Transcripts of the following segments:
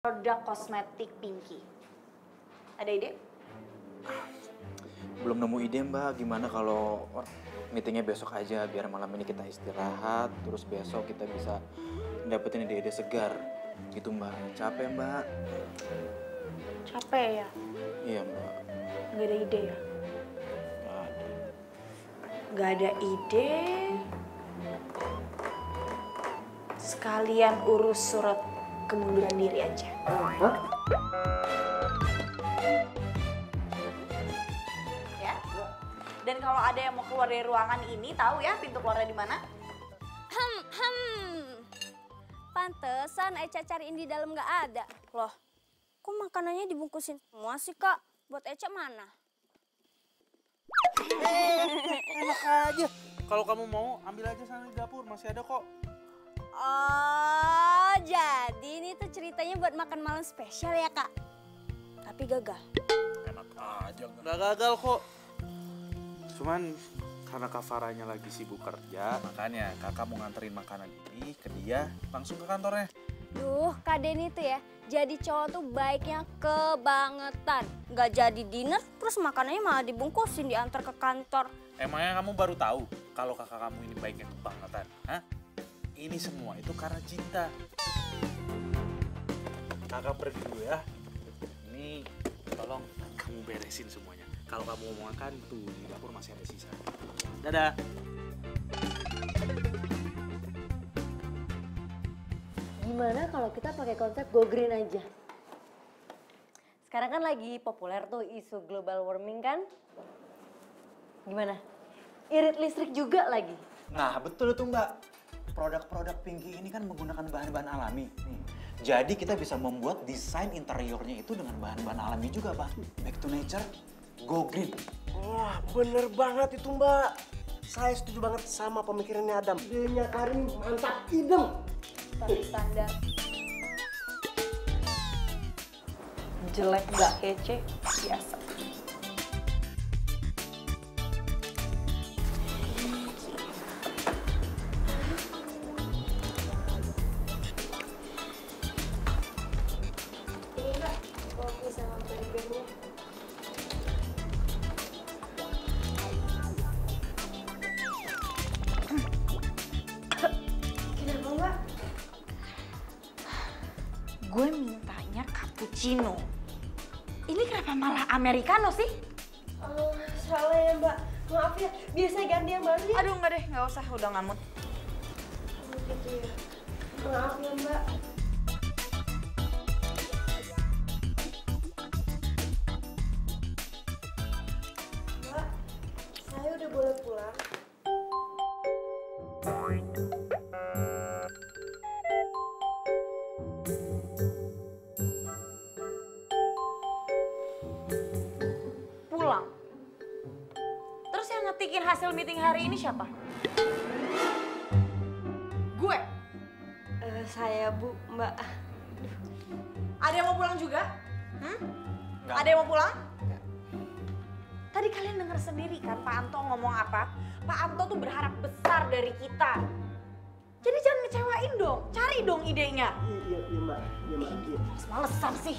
Produk kosmetik Pinky. Ada ide? Belum nemu ide mbak, gimana kalau meetingnya besok aja biar malam ini kita istirahat, terus besok kita bisa dapetin ide-ide segar gitu mbak. Capek mbak. Capek ya? Iya mbak. Gak ada ide ya? Nggak ada. Gak ada ide. Sekalian urus surat kemunduran diri aja. Hah? Ya? Dan kalau ada yang mau keluar dari ruangan ini, tahu ya pintu keluarnya di mana? Pantesan Eca cariin di dalam nggak ada. Loh, kok makanannya dibungkusin semua sih kak? Buat Eca mana? Enak aja. Kalau kamu mau, ambil aja sana di dapur, masih ada kok. Oh, jadi ini tuh ceritanya buat makan malam spesial ya kak? Tapi gagal. Enak aja, nggak gagal kok. Cuman karena Kak Farahnya lagi sibuk kerja, makanya kakak mau nganterin makanan ini ke dia langsung ke kantornya. Duh, Kak Denny tuh ya, jadi cowok tuh baiknya kebangetan. Nggak jadi dinner, terus makanannya malah dibungkusin diantar ke kantor. Emangnya kamu baru tahu kalau kakak kamu ini baiknya kebangetan? Hah? Ini semua itu karena cinta. Kakak pergi dulu ya. Ini tolong kamu beresin semuanya. Kalau kamu mau makan, tuh di dapur masih ada sisa. Dadah. Gimana kalau kita pakai konsep go green aja? Sekarang kan lagi populer tuh isu global warming kan? Gimana? Irit listrik juga lagi. Nah betul itu mbak. Produk-produk Pinky ini kan menggunakan bahan-bahan alami. Jadi kita bisa membuat desain interiornya itu dengan bahan-bahan alami juga pak. Back to nature, go green. Wah, bener banget itu mbak. Saya setuju banget sama pemikirannya Adam. Idenya Karim mantap, idem. Tapi standar. Jelek gak kece, biasa. Ini mbak, kopi sama burgernya. Kenapa mbak? Gue mintanya cappuccino. Ini kenapa malah americano sih? Oh, salah ya mbak. Maaf ya, biasanya ganti yang baru ya. Aduh enggak deh, nggak usah, udah ngamut. Oh, gitu ya. Maaf ya mbak. Mbak, saya udah boleh pulang. Pulang. Terus yang ngetikin hasil meeting hari ini siapa? Gue. Saya bu, mbak. Ada yang mau pulang juga? Nggak. Ada yang mau pulang? Tadi kalian dengar sendiri kan Pak Anto ngomong apa? Pak Anto tuh berharap besar dari kita. Jadi jangan ngecewain dong, cari dong idenya. Iya mbak, iya mbak. Iya. Malesan sih.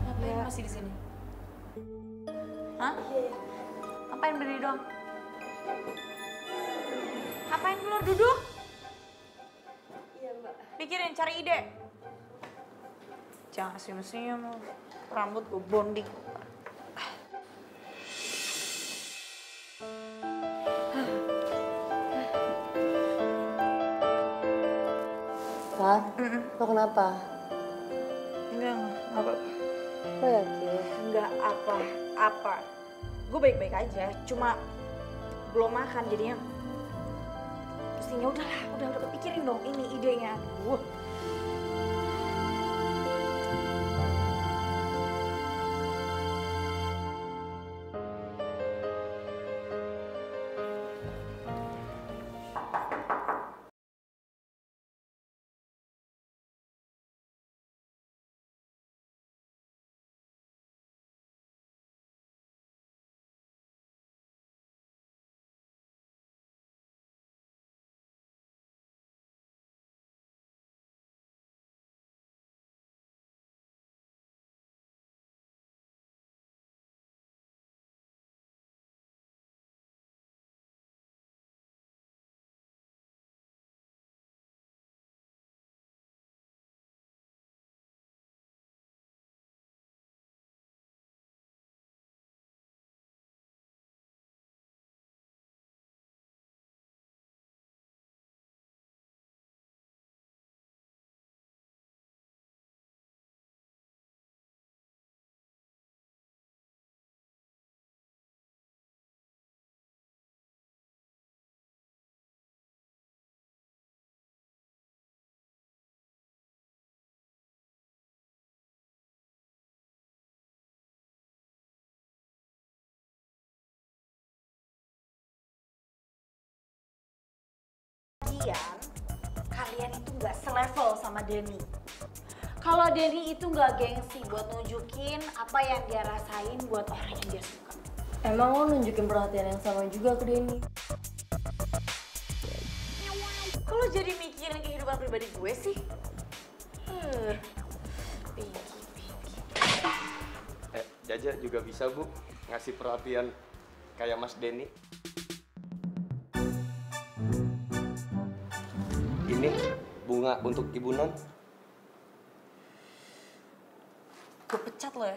Ngapain masih di sini? Hah? Ngapain berdiri doang? Ngapain keluar duduk? Iya mbak. Pikirin, cari ide. Jangan senyum-senyum, rambut gue bonding. Pak, lo kenapa? Enggak apa. Lo yakin? Enggak apa-apa. Gue baik-baik aja, cuma belum makan jadinya. Pusingnya udah pikirin dong ini idenya. Aduh. kalian itu nggak selevel sama Denny. Kalau Denny itu nggak gengsi buat nunjukin apa yang dia rasain buat orang yang dia suka. Emang lo nunjukin perhatian yang sama juga ke Denny? Kalau jadi mikirin kehidupan pribadi gue sih? Pinky. Jaja juga bisa Bu ngasih perhatian kayak Mas Denny. Ini bunga untuk Ibu Non. Gue pecat lo ya.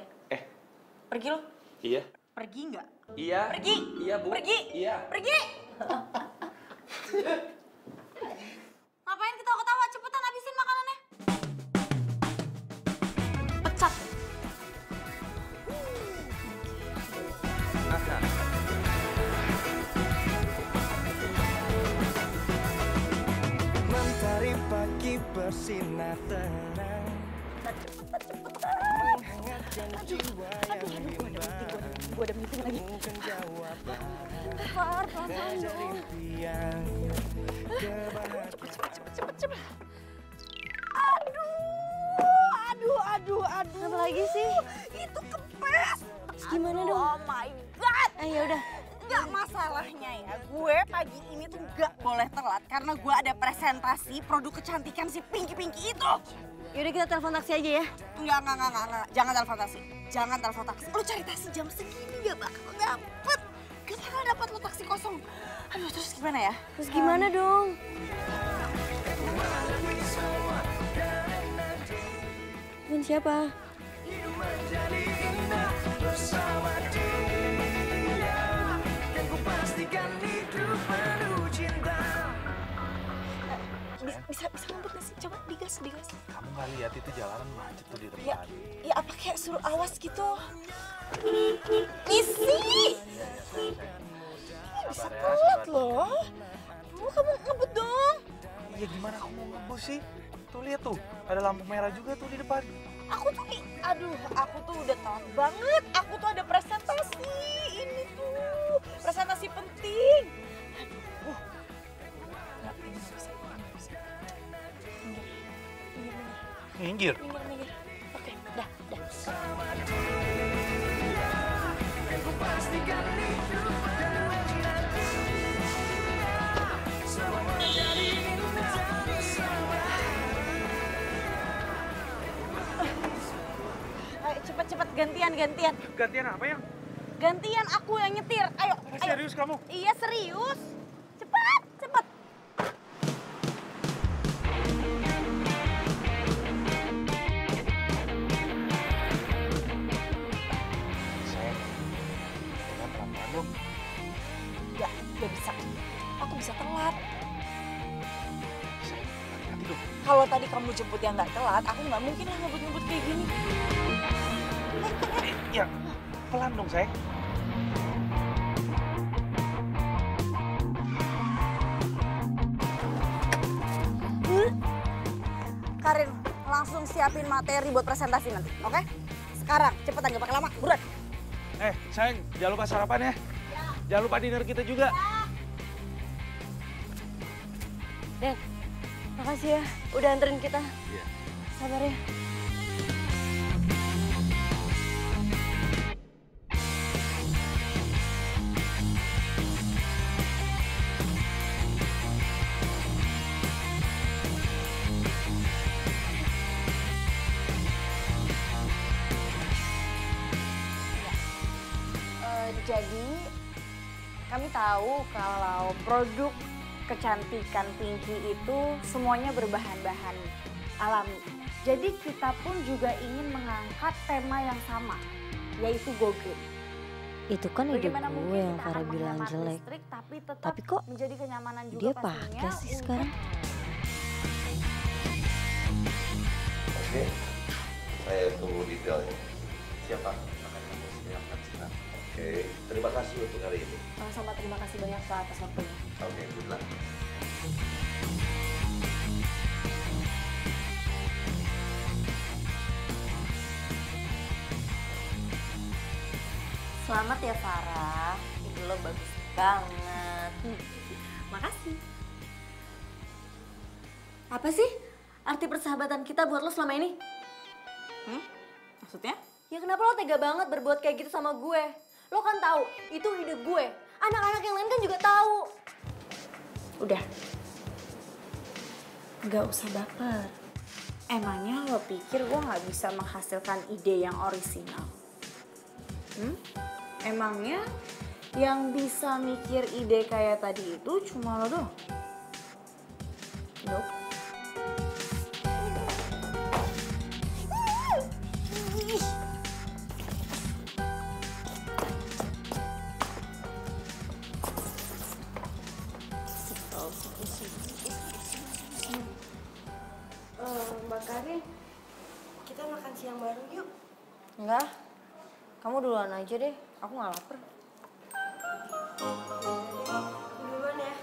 Pergi lo. Iya. Pergi nggak? Iya. Pergi. Iya Bu. Pergi. Iya. Pergi. Ngapain ketawa-ketawa? Cepetan habisin makanannya. Pecat. Mentari pagi bersinar terang, menghangatkan jiwa yang bimbang. Gue ada meeting lagi. Bukan jawaban Pelan-pelan dari dong. impian kebahagiaan. Cepet. Aduh. Apa lagi sih? Itu kempes. Gimana dong? Oh my god. Ya udah. Nggak, masalahnya ya, gue pagi ini tuh nggak boleh telat karena gue ada presentasi produk kecantikan si Pinky itu. Yaudah kita telepon taksi aja ya. Enggak. Jangan telepon taksi. Lu cari taksi jam segini gak bakal dapet. Gak bakal dapet lu taksi kosong. Aduh, terus gimana ya? Terus gimana dong? Telepon siapa? Bersama dia, dan ku pastikan hidup penuh cinta. Bisa ngebut gak sih? Coba digas. Kamu nggak lihat itu jalanan macet tuh di Ya, depan. ya apa kayak suruh awas gitu. Isi! Bisa telat loh. Kamu ngebut dong. Iya gimana aku mau ngebus sih? Tuh lihat tuh, ada lampu merah juga tuh di depan. Aku tuh udah telat banget. Aku tuh ada presentasi. Ini tuh, presentasi penting. Nggak bisa. Minggir. Minggir. Oke, dah. Ku pastikan hidup penuh cinta. Semua menjadi indah bersama. Ayo cepet gantian. Gantian apa ya? Gantian aku yang nyetir. Ayo. Serius kamu? Iya serius. Cepet. Sayang, kita pelan-pelan dong. Gak bisa. Aku bisa telat. Sayang, hati-hati dong. Kalau tadi kamu jemput yang nggak telat, aku nggak mungkin lah ngebut kayak gini. Ya, pelan dong sayang. Karin, langsung siapin materi buat presentasi nanti, oke? Sekarang, cepetan gak pakai lama, buruan. Sayang, jangan lupa sarapan ya. Jangan lupa dinner kita juga. Den, makasih ya udah anterin kita. Iya. Sabar ya. Jadi, kami tahu kalau produk kecantikan Pinky itu semuanya berbahan-bahan alami. Jadi kita pun juga ingin mengangkat tema yang sama, yaitu go green. Itu kan ide Bagaimana gue mungkin yang kita Farah akan bilang menghemat jelek. listrik, tapi tetap Tapi kok menjadi kenyamanan juga dia pastinya pakai sih untuk- sekarang. Oke, saya tunggu detailnya. Siapa? Akan kamu siapkan sekarang. Oke, terima kasih untuk hari ini. Sama-sama, terima kasih banyak Pak atas waktunya. Oke, good luck. Selamat ya Farah, ide lo bagus banget. Makasih. Apa sih arti persahabatan kita buat lo selama ini? Maksudnya? Ya kenapa lo tega banget berbuat kayak gitu sama gue? Lo kan tahu itu ide gue. Anak-anak yang lain kan juga tahu. Udah. Gak usah baper. Emangnya lo pikir gue gak bisa menghasilkan ide yang orisinal? Emangnya yang bisa mikir ide kayak tadi itu cuma lo doang? Nope. Mbak Karin, kita makan siang bareng yuk. Enggak. Kamu duluan aja deh. Aku gak lapar. Duluan ya.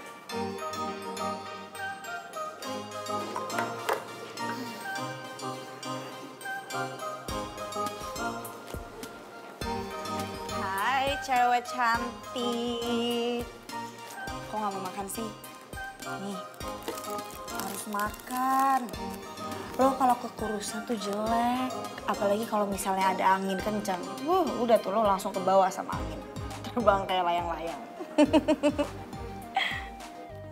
Hai cewek cantik. Kok gak mau makan sih? Nih, harus makan. Lo kalau kekurusan tuh jelek. Apalagi kalau misalnya ada angin kencang. Udah tuh lo langsung ke bawah sama angin. Terbang kayak layang-layang.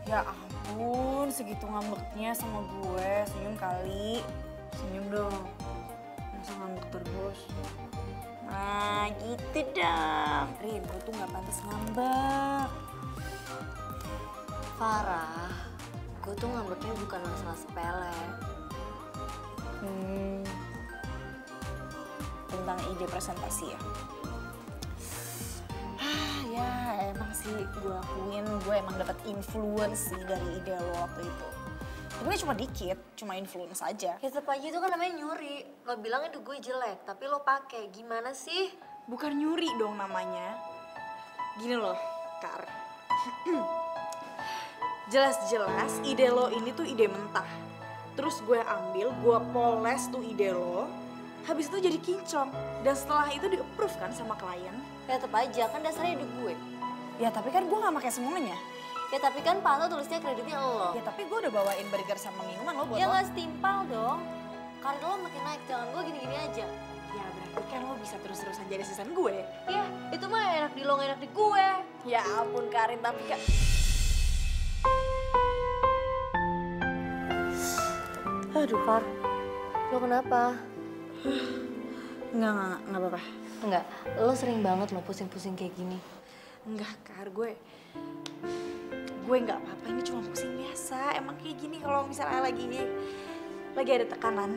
Ya ampun, segitu ngambeknya sama gue. Senyum kali. Senyum dong. Masa ngambek terus? Nah gitu dong. Rin, lo tuh gak pantas ngambek. Farah, gue tuh ngambeknya bukan masalah sepele. Tentang ide presentasi ya? Ya emang sih gue akuin gue emang dapat influence sih dari ide lo waktu itu. Tapi cuma dikit, cuma influence aja. Ya tetep aja itu kan namanya nyuri. Lo bilang ide gue jelek, tapi lo pakai. Gimana sih? Bukan nyuri dong namanya. Gini loh, Kar. Jelas-jelas ide lo ini tuh ide mentah. Terus gue ambil, gue poles tuh ide lo. Habis itu jadi kinclong. Dan setelah itu di-approve kan sama klien. Ya tetep aja, kan dasarnya ide gue. Ya tapi kan gue gak pakai semuanya. Ya tapi kan Panto tulisnya kreditnya lo. Ya tapi gue udah bawain burger sama minuman lo buat Ya lo. gak setimpal dong. Karir lo makin naik, jangan gue gini-gini aja. Ya berarti kan lo bisa terus-terusan jadi asisten gue. Ya itu mah enak di lo, enak di gue. Ya ampun Karin, tapi kan... Aduh Far, lo kenapa? Enggak apa-apa. Enggak, lo sering banget lo pusing-pusing kayak gini. Enggak, Kar, gue nggak apa-apa, ini cuma pusing biasa. Emang kayak gini kalau misalnya lagi ada tekanan.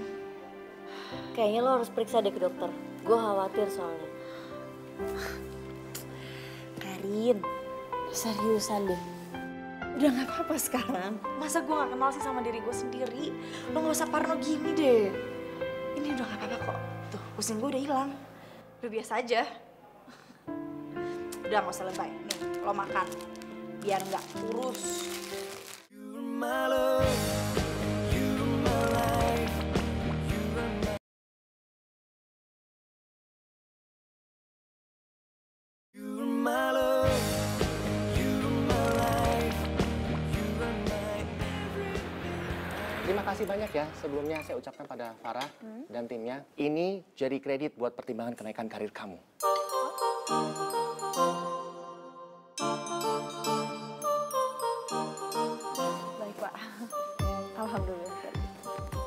Kayaknya lo harus periksa deh ke dokter. Gue khawatir soalnya. Karin, seriusan deh. Udah nggak apa-apa sekarang. Masa gue nggak kenal sih sama diri gue sendiri? Lo nggak usah parno gini deh. Ini udah nggak apa-apa kok. Tuh, pusing gue udah hilang. Udah biasa aja. Udah nggak usah lebay. Nih, lo makan. Biar nggak kurus. Terima kasih banyak ya sebelumnya saya ucapkan pada Farah dan timnya. Ini jadi kredit buat pertimbangan kenaikan karir kamu. Baik, Pak. Alhamdulillah.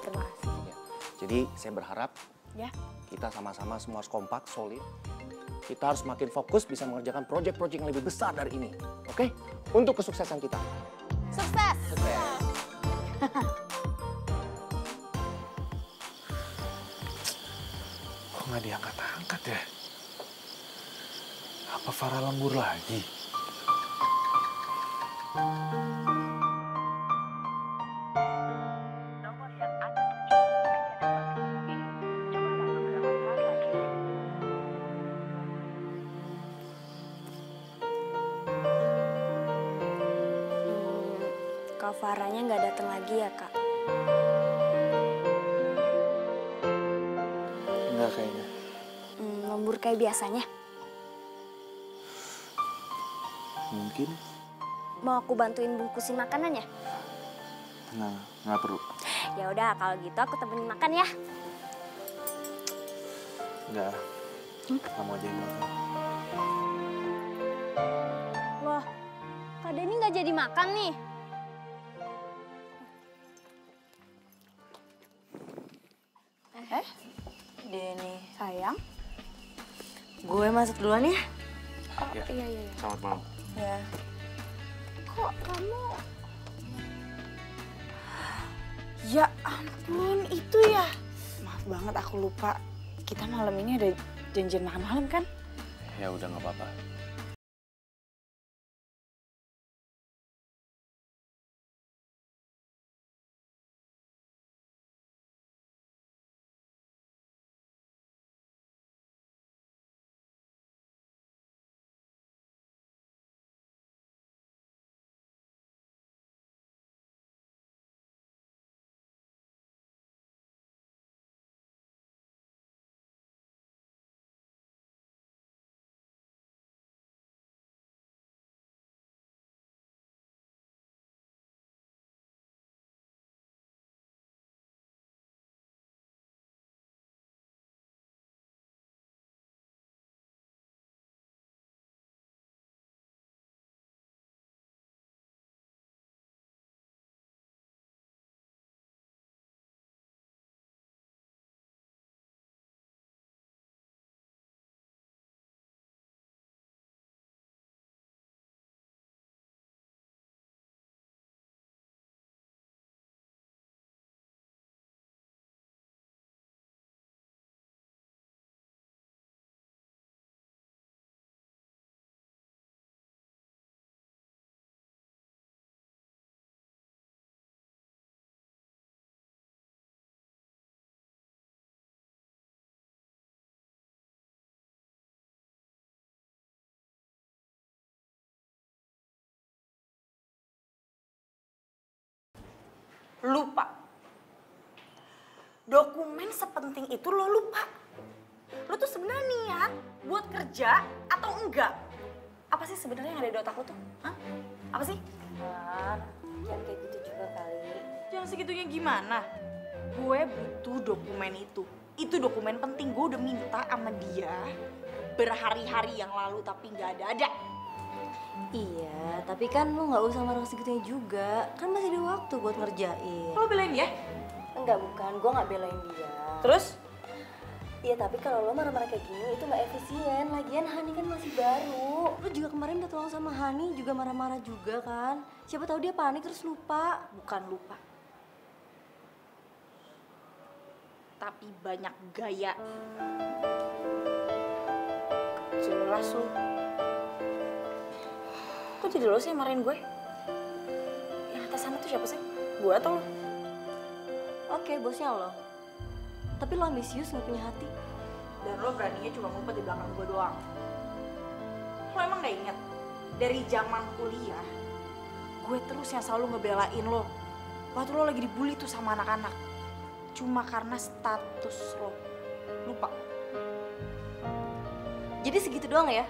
Terima kasih. Ya. Jadi saya berharap Ya. kita sama-sama semua harus kompak, solid. Kita harus makin fokus bisa mengerjakan proyek-proyek yang lebih besar dari ini. Oke? Untuk kesuksesan kita. Sukses! Kok nggak diangkat-angkat ya? Apa Farah lembur lagi? Kak Farahnya nggak datang lagi ya, Kak? Enggak kayaknya. Lembur kayak biasanya. Mungkin. Mau aku bantuin bungkusin makanan ya? Nggak perlu. Ya udah kalau gitu aku temenin makan ya. Enggak. Kamu aja yang makan. Loh, Kak Denny nggak jadi makan nih. Denny, Sayang. gue masuk duluan ya. Oh, iya. Selamat malam. Ya. Kok kamu... Ya ampun, itu ya. Maaf banget aku lupa. Kita malam ini ada janjian makan malam kan? Ya udah nggak apa-apa. Lupa. Dokumen sepenting itu lo lupa. Lo tuh sebenarnya niat buat kerja atau enggak? Apa sih sebenarnya yang ada di otak lo tuh? Hah? Apa sih? Jangan kayak gitu juga kali. Jangan segitunya gimana? Gue butuh dokumen itu. Itu dokumen penting. Gue udah minta sama dia berhari-hari yang lalu tapi nggak ada. Iya, tapi kan lu nggak usah marah segitunya juga. Kan masih ada waktu buat ngerjain. Lo belain dia? Enggak, bukan. Gue nggak belain dia. Terus? Iya, tapi kalau lo marah-marah kayak gini itu nggak efisien. Lagian Hani kan masih baru. Lo juga kemarin minta tolong sama Hani juga marah-marah juga kan. Siapa tahu dia panik terus lupa. Bukan lupa. Tapi banyak gaya. Jelas lo. Kok jadi lo sih yang marahin gue? Yang atas sana tuh siapa sih? Gue atau lo? Oke, bosnya lo. Tapi lo ambisius nggak punya hati. Dan lo beraninya cuma ngumpet di belakang gue doang. Lo emang gak inget? Dari zaman kuliah, gue terus yang selalu ngebelain lo. Waktu lo lagi dibully tuh sama anak-anak. Cuma karena status lo. Lupa. Jadi segitu doang ya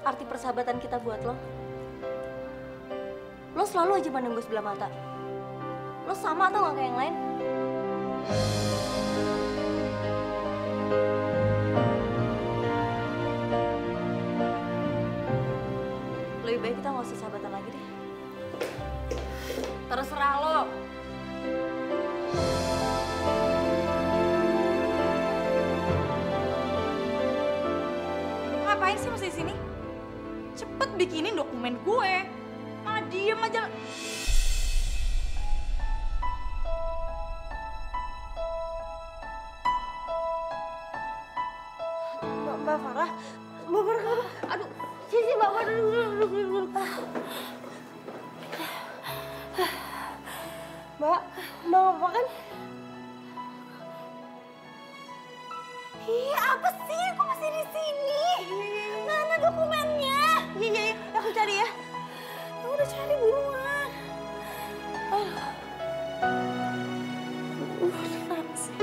arti persahabatan kita buat lo? Lo selalu aja pandang gue sebelah mata. Lo sama atau nggak kayak yang lain? Lebih baik kita nggak usah sahabatan lagi deh. Terserah lo. Ngapain sih masih di sini? Cepet bikinin dokumen gue. Malah diem aja. Mbak Farah, Mbak Farah, aduh, sini Mbak Farah, duduk. Mbak apa kan? Ih, apa sih? Kok masih di sini? Mana dokumennya? Iya, aku cari ya. Aku udah cari buruan. Kenapa sih?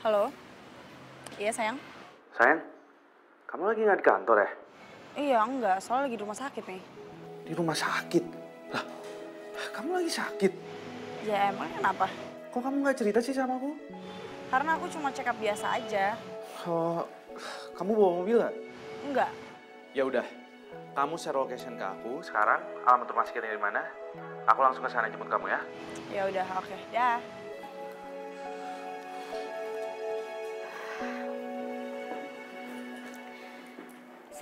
Halo? Iya sayang? Sayang, kamu lagi nggak di kantor ya? Iya enggak, soalnya lagi di rumah sakit nih. Di rumah sakit? Lah, kamu lagi sakit? Ya emang kenapa? Kok kamu nggak cerita sih sama aku? Karena aku cuma check up biasa aja. Oh, kamu bawa mobil nggak? Enggak. Ya udah, kamu share location ke aku. Sekarang alamat rumah sakitnya di mana? Aku langsung ke sana jemput kamu ya. Ya udah, oke. Dah.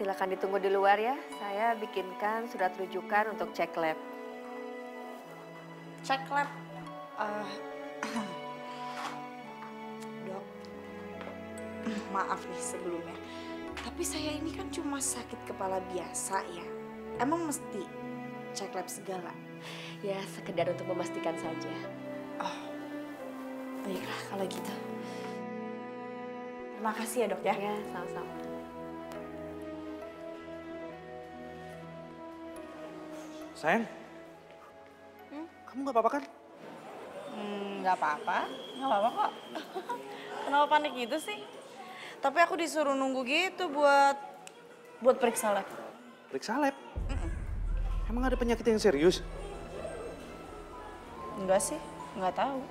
Silakan ditunggu di luar ya. Saya bikinkan surat rujukan untuk cek lab. Cek lab. Dok, maaf nih sebelumnya. Tapi saya ini kan cuma sakit kepala biasa ya. Emang mesti cek lab segala? Ya, sekedar untuk memastikan saja. Oh, baiklah kalau gitu. Terima kasih ya dok ya. Ya, sama-sama. Sayang, kamu nggak apa-apa kan? Nggak apa-apa kok. Kenapa panik gitu sih? Tapi aku disuruh nunggu gitu buat periksa lab. Periksa lab? Emang ada penyakit yang serius? Enggak sih, nggak tahu.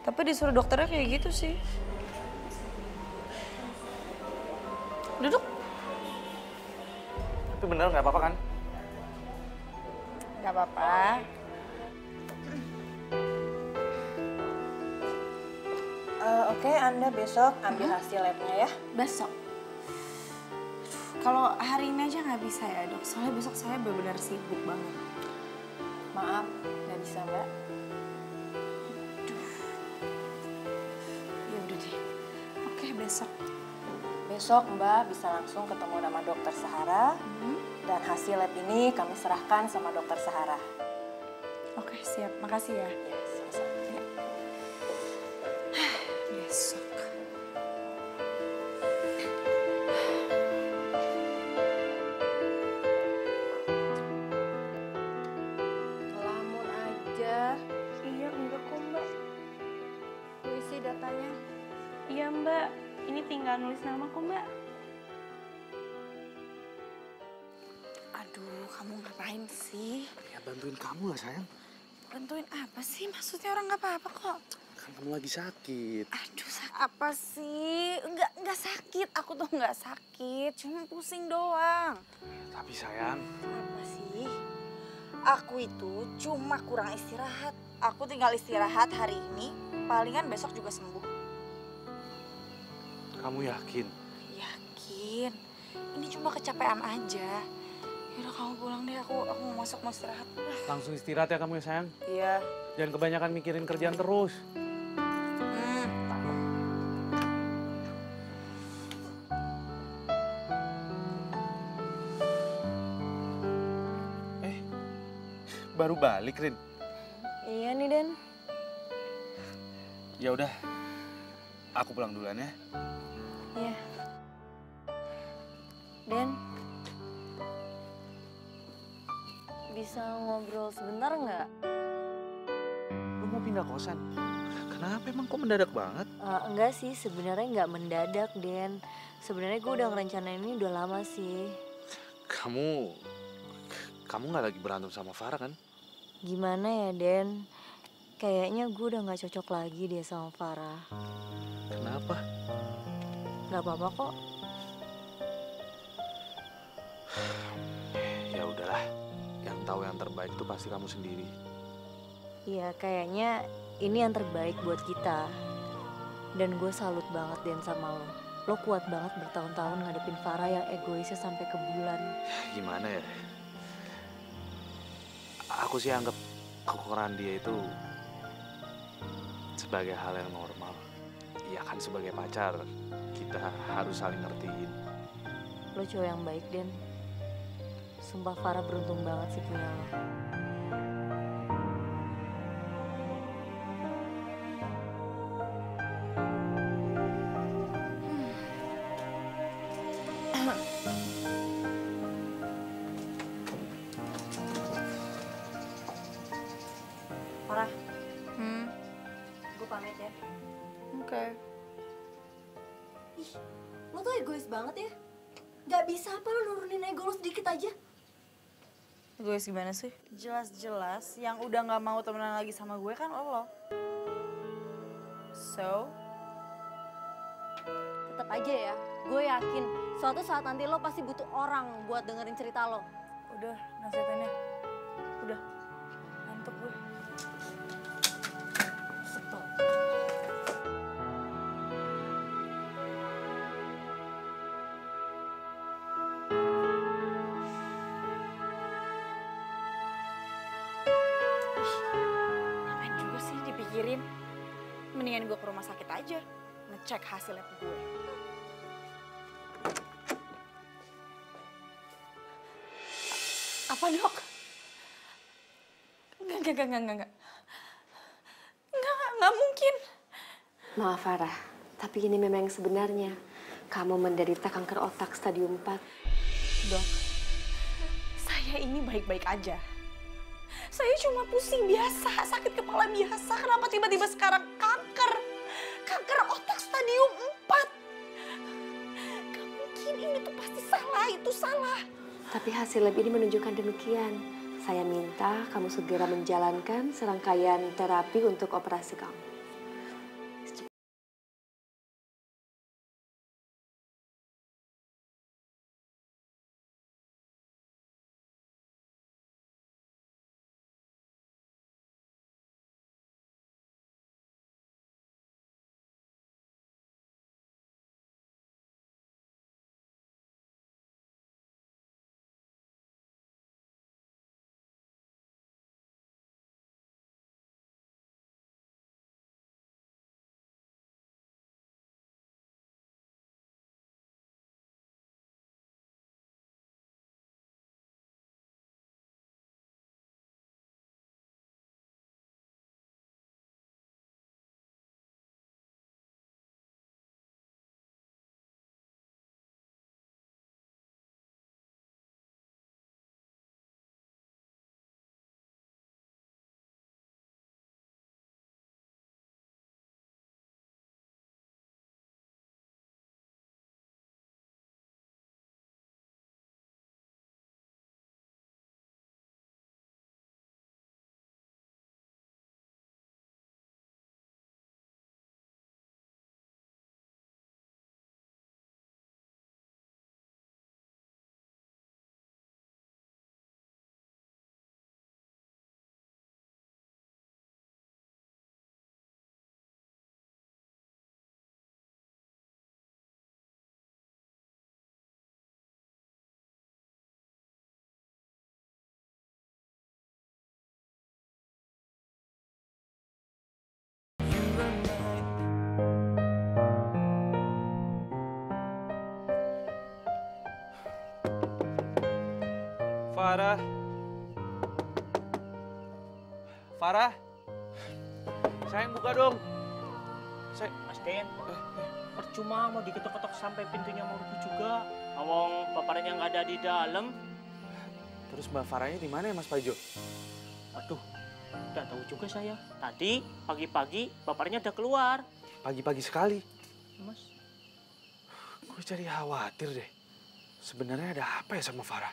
Tapi disuruh dokternya kayak gitu sih. Duduk. Tapi bener nggak apa-apa kan? Nggak apa-apa. Oke, Anda besok ambil hasil labnya ya. Besok? Kalau hari ini aja nggak bisa ya dok, soalnya besok saya benar-benar sibuk banget. Maaf, nggak bisa mbak. Ya udah deh. Oke, besok. Besok mbak bisa langsung ketemu sama dokter Sahara. Dan hasil lab ini kami serahkan sama dokter Sahara. Oke, siap. Makasih ya. Ya, sama-sama. Ya. Besok. Lamun aja. Iya, enggak kok mbak. Isi datanya. Iya mbak, ini tinggal nulis nama kok mbak. Aduh, kamu ngapain sih? Ya bantuin kamu lah sayang. Bantuin apa sih? Maksudnya orang nggak apa-apa kok. Kan kamu lagi sakit. Aduh, apa sih? Enggak sakit. Aku tuh nggak sakit. Cuma pusing doang. Tapi sayang, Apa sih? Aku itu cuma kurang istirahat. Aku tinggal istirahat hari ini. Palingan besok juga sembuh. kamu yakin? Yakin. Ini cuma kecapean aja. Yaudah kamu pulang deh. Aku mau masuk mau istirahat. Langsung istirahat ya kamu ya sayang. Iya. Jangan kebanyakan mikirin kerjaan terus. Baru balik, Rin. Iya nih Den. Ya udah, aku pulang duluan ya. Iya. Den. Bisa ngobrol sebentar nggak? Lu mau pindah kosan? Kenapa emang kok mendadak banget? Enggak sih, sebenarnya nggak mendadak Den. Sebenarnya gue udah ngerencanain ini udah lama sih. Kamu nggak lagi berantem sama Farah kan? Gimana ya Den? Kayaknya gue udah nggak cocok lagi deh sama Farah. Kenapa? Nggak apa-apa kok. Ya udahlah, yang tahu yang terbaik itu pasti kamu sendiri. Iya, kayaknya ini yang terbaik buat kita. Dan gue salut banget Den sama lo. Lo kuat banget bertahun-tahun ngadepin Farah yang egoisnya sampai ke bulan. Gimana ya? Aku sih anggap kekurangan dia itu sebagai hal yang normal. Ya kan sebagai pacar, kita harus saling ngertiin. Lo cowok yang baik Den. Sumpah Farah beruntung banget sih punya lo. Farah, gue pamit ya. Oke. Ih, lo tuh egois banget ya. Gak bisa apa lo nurunin ego lo sedikit aja. Gue gimana sih? Jelas-jelas yang udah gak mau temenan lagi sama gue kan lo. So? Tetap aja ya, gue yakin suatu saat nanti lo pasti butuh orang buat dengerin cerita lo. Udah, nasihatinnya. Udah, ngantuk gue. Stop. Ngapain juga sih dipikirin? Mendingan gue ke rumah sakit aja, ngecek hasil lab gue. Apa dok? Enggak. Enggak mungkin. Maaf Farah, tapi ini memang yang sebenarnya. Kamu menderita kanker otak stadium 4. Dok, saya ini baik-baik aja. Saya cuma pusing biasa, sakit kepala biasa. Kenapa tiba-tiba sekarang kanker? Kanker otak stadium 4. Gak mungkin, ini tuh pasti salah, itu salah. Tapi hasil lab ini menunjukkan demikian. Saya minta kamu segera menjalankan serangkaian terapi untuk operasi kamu. Farah. Farah. Sayang buka dong. Mas Den, percuma mau diketok-ketok sampai pintunya mau rubuh juga. Awong bapaknya nggak ada di dalam. Terus Mbak Farahnya di mana ya Mas Pajo? Waduh, nggak tahu juga saya. Tadi pagi-pagi bapaknya udah keluar. Pagi-pagi sekali. Mas, Gue jadi khawatir deh. Sebenarnya ada apa ya sama Farah?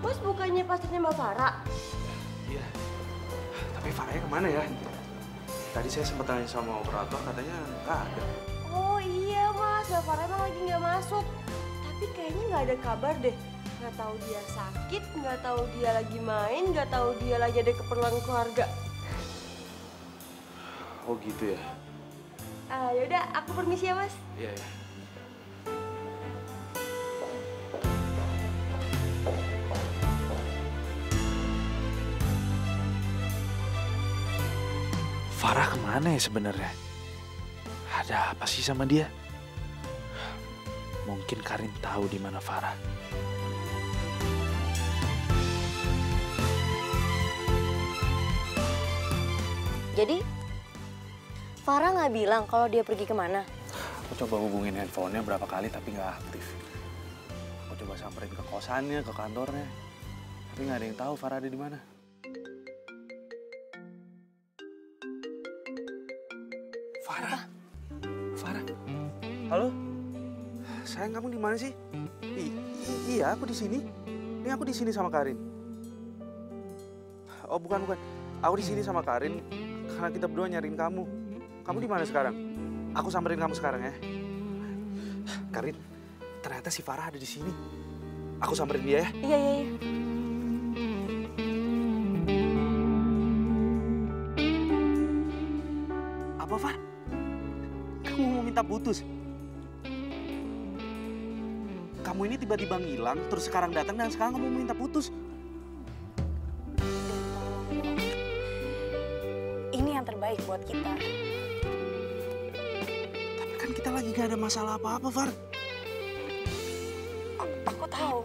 Bos bukannya pastinya Mbak Farah? Iya. Tapi Farahnya kemana ya? Tadi saya sempat tanya sama operator, katanya nggak ada. Oh iya mas, Mbak Farah emang lagi nggak masuk. Tapi kayaknya nggak ada kabar deh. Nggak tahu dia sakit, nggak tahu dia lagi main, nggak tahu dia lagi ada keperluan keluarga. Oh gitu ya? Yaudah, aku permisi ya mas. Iya, iya. Farah kemana ya sebenarnya? Ada apa sih sama dia? Mungkin Karin tahu di mana Farah. Jadi, Farah nggak bilang kalau dia pergi kemana? Aku coba hubungin handphonenya berapa kali tapi nggak aktif. Aku coba samperin ke kosannya, ke kantornya, tapi nggak ada yang tahu Farah ada di mana. Farah, Farah, halo, sayang kamu di mana sih? Iya, aku di sini. Ini aku di sini sama Karin. Oh bukan, aku di sini sama Karin karena kita berdua nyariin kamu. Kamu di mana sekarang? Aku samperin kamu sekarang ya. Karin, ternyata si Farah ada di sini. Aku samperin dia ya. Iya. Apa, Far? Kamu mau minta putus? Kamu ini tiba-tiba ngilang, terus sekarang datang dan sekarang kamu mau minta putus. Ini yang terbaik buat kita. Tapi kan kita lagi gak ada masalah apa-apa, Far. Aku tahu.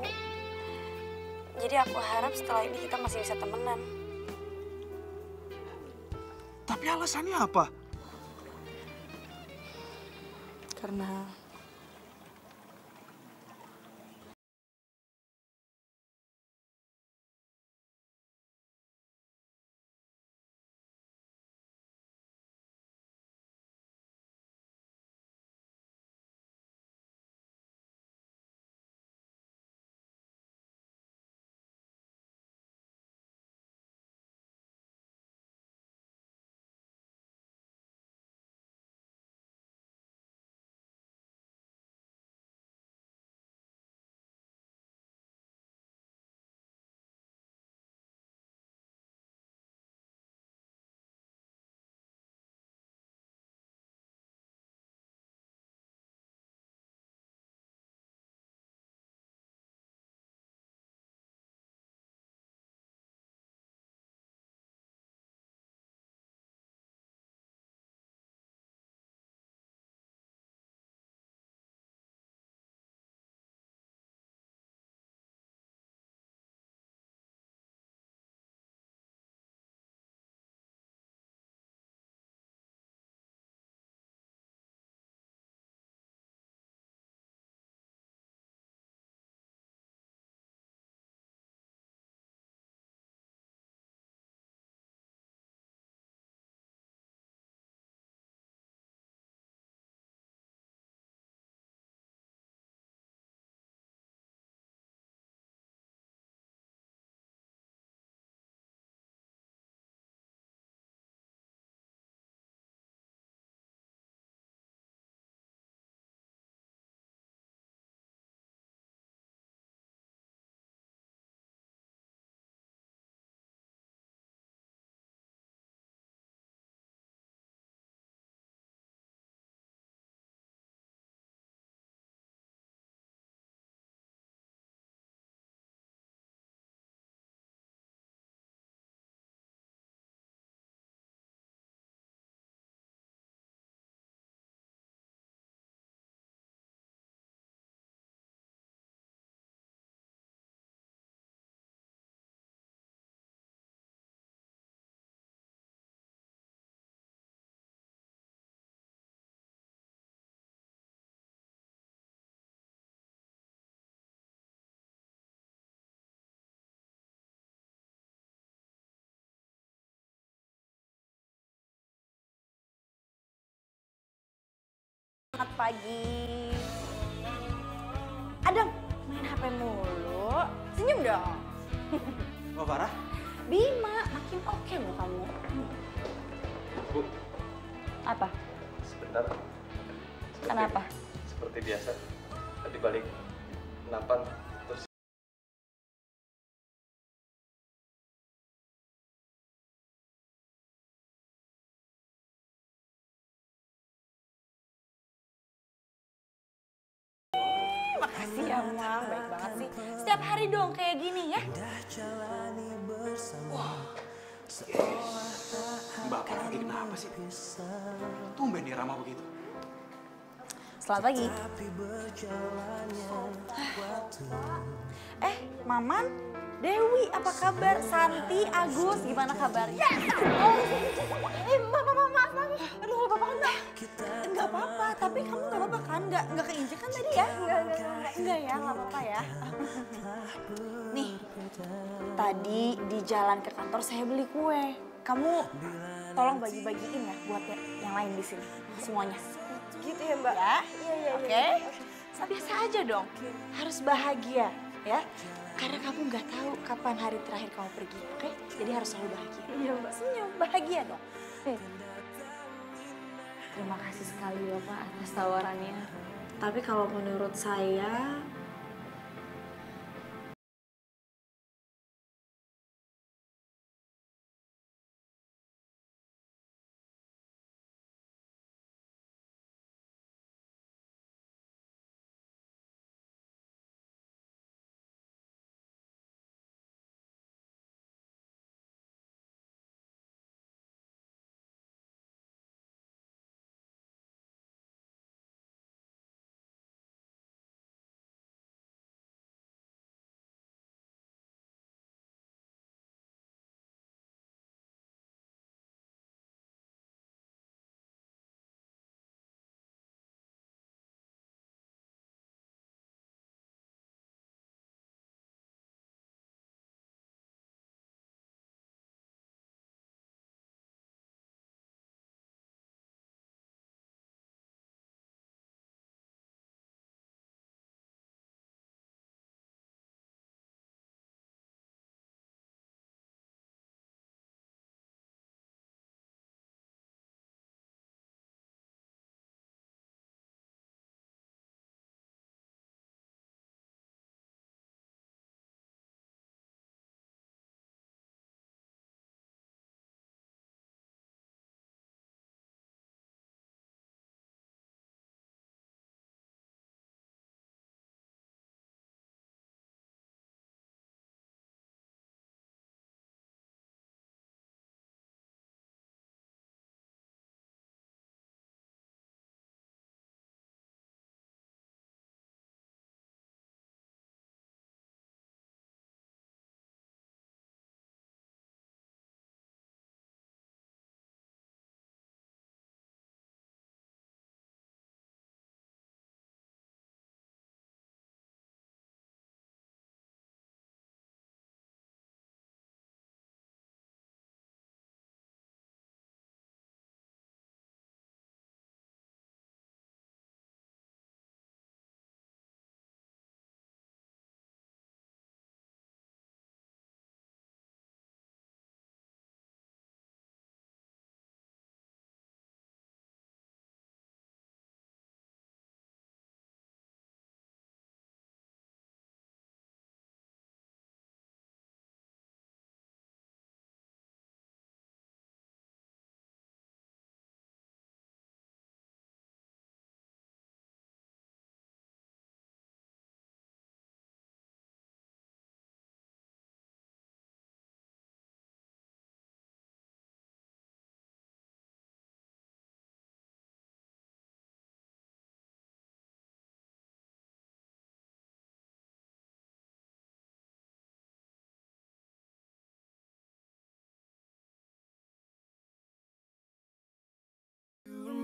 Jadi aku harap setelah ini kita masih bisa temenan. Tapi alasannya apa? Karena selamat pagi. Adam, main HP mulu. Senyum dong. Oh, Farah? Bima, makin oke loh kamu. Bu, Apa? sebentar. Kenapa? Seperti biasa, tadi balik nampan terus. Makasih ya, Mang. Baik banget sih. Setiap hari dong kayak gini ya. Mbak Farah lagi kenapa sih? Tumben dia ramah begitu. Selamat pagi. Maman, Dewi, apa kabar? Santi, Agus, gimana kabarnya? Maaf. Aduh, apa-apa enggak? Enggak apa-apa. Tapi kamu nggak apa-apa kan? Nggak keinjek kan tadi ya? Enggak ya, nggak apa-apa ya. Nih, tadi di jalan ke kantor saya beli kue. Kamu tolong bagi-bagiin ya buat yang lain di sini, semuanya. Gitu ya Mbak? Ya? Iya. Oke? Biasa aja dong, harus bahagia ya. Karena kamu nggak tahu kapan hari terakhir kamu pergi, oke? Jadi harus selalu bahagia. Iya Mbak. Senyum, bahagia dong. Terima kasih sekali Bapak atas tawarannya. Tapi kalau menurut saya,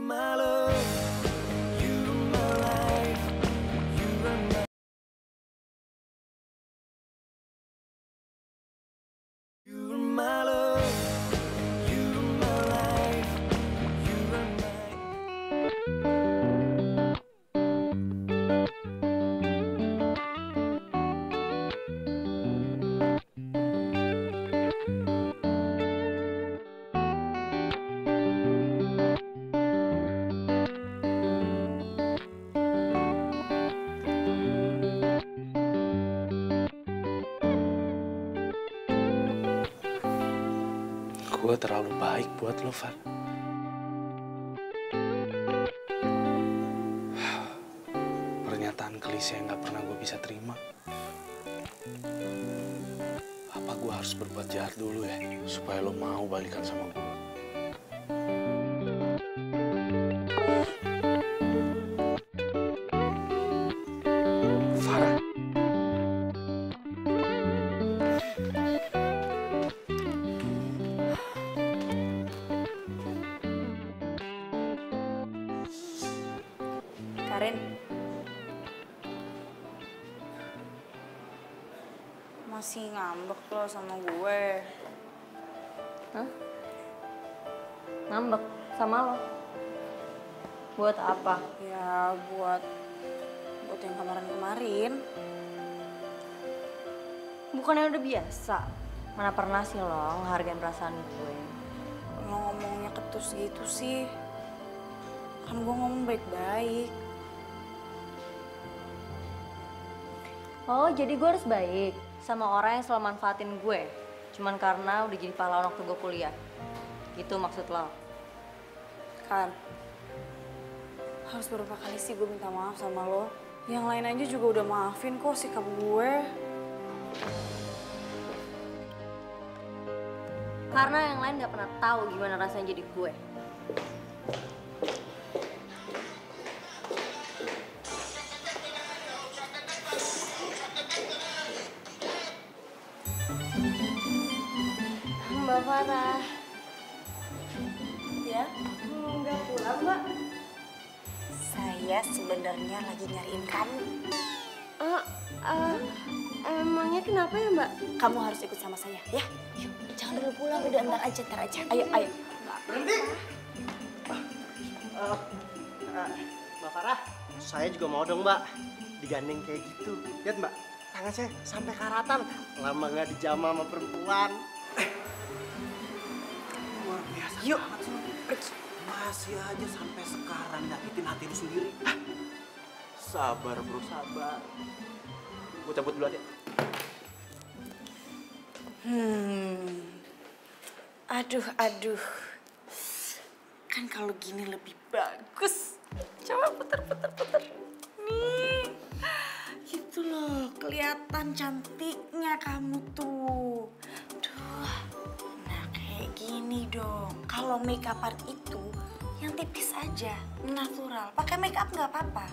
my love, you're my life, you're my you're my love, you're my life, you're my Gue terlalu baik buat lo, Far. Pernyataan klise yang gak pernah gue bisa terima. Apa gue harus berbuat jahat dulu ya, supaya lo mau balikan sama gue? Farah. Karin. Masih ngambek lo sama gue. Hah? Ngambek sama lo? Buat apa? Ya buat yang kemarin-kemarin. Bukannya udah biasa? Mana pernah sih lo ngehargain perasaan gue? Lo ngomongnya ketus gitu sih. Kan gue ngomong baik-baik. Oh, jadi gue harus baik sama orang yang selalu manfaatin gue cuman karena udah jadi pahlawan waktu gue kuliah. Gitu maksud lo? Kan, harus berapa kali sih gue minta maaf sama lo? Yang lain aja juga udah maafin kok sikap gue. Karena yang lain gak pernah tahu gimana rasanya jadi gue. Mbak Farah. Ya? Nggak pulang, Mbak? Saya sebenarnya lagi nyariin kamu. Emangnya kenapa ya, Mbak? Kamu harus ikut sama saya, ya? Yuk, jangan dulu pulang, udah ntar aja. Ayo, ayo. Berhenti! Mbak Farah, saya juga mau dong, Mbak. Digandeng kayak gitu. Lihat, Mbak, tangan saya sampai karatan. Lama nggak dijamah sama perempuan. Luar biasa Yuk, banget sih lo. Masih aja sampai sekarang nyakitin hati lu sendiri. Sabar bro, sabar. Gue cabut dulu aja. Aduh. Kan kalau gini lebih bagus. Coba puter. Nih. Gitu loh, kelihatan cantiknya kamu tuh. Duh. Nah, kayak gini dong. Kalau make up itu yang tipis aja, natural. Pakai make up nggak apa-apa.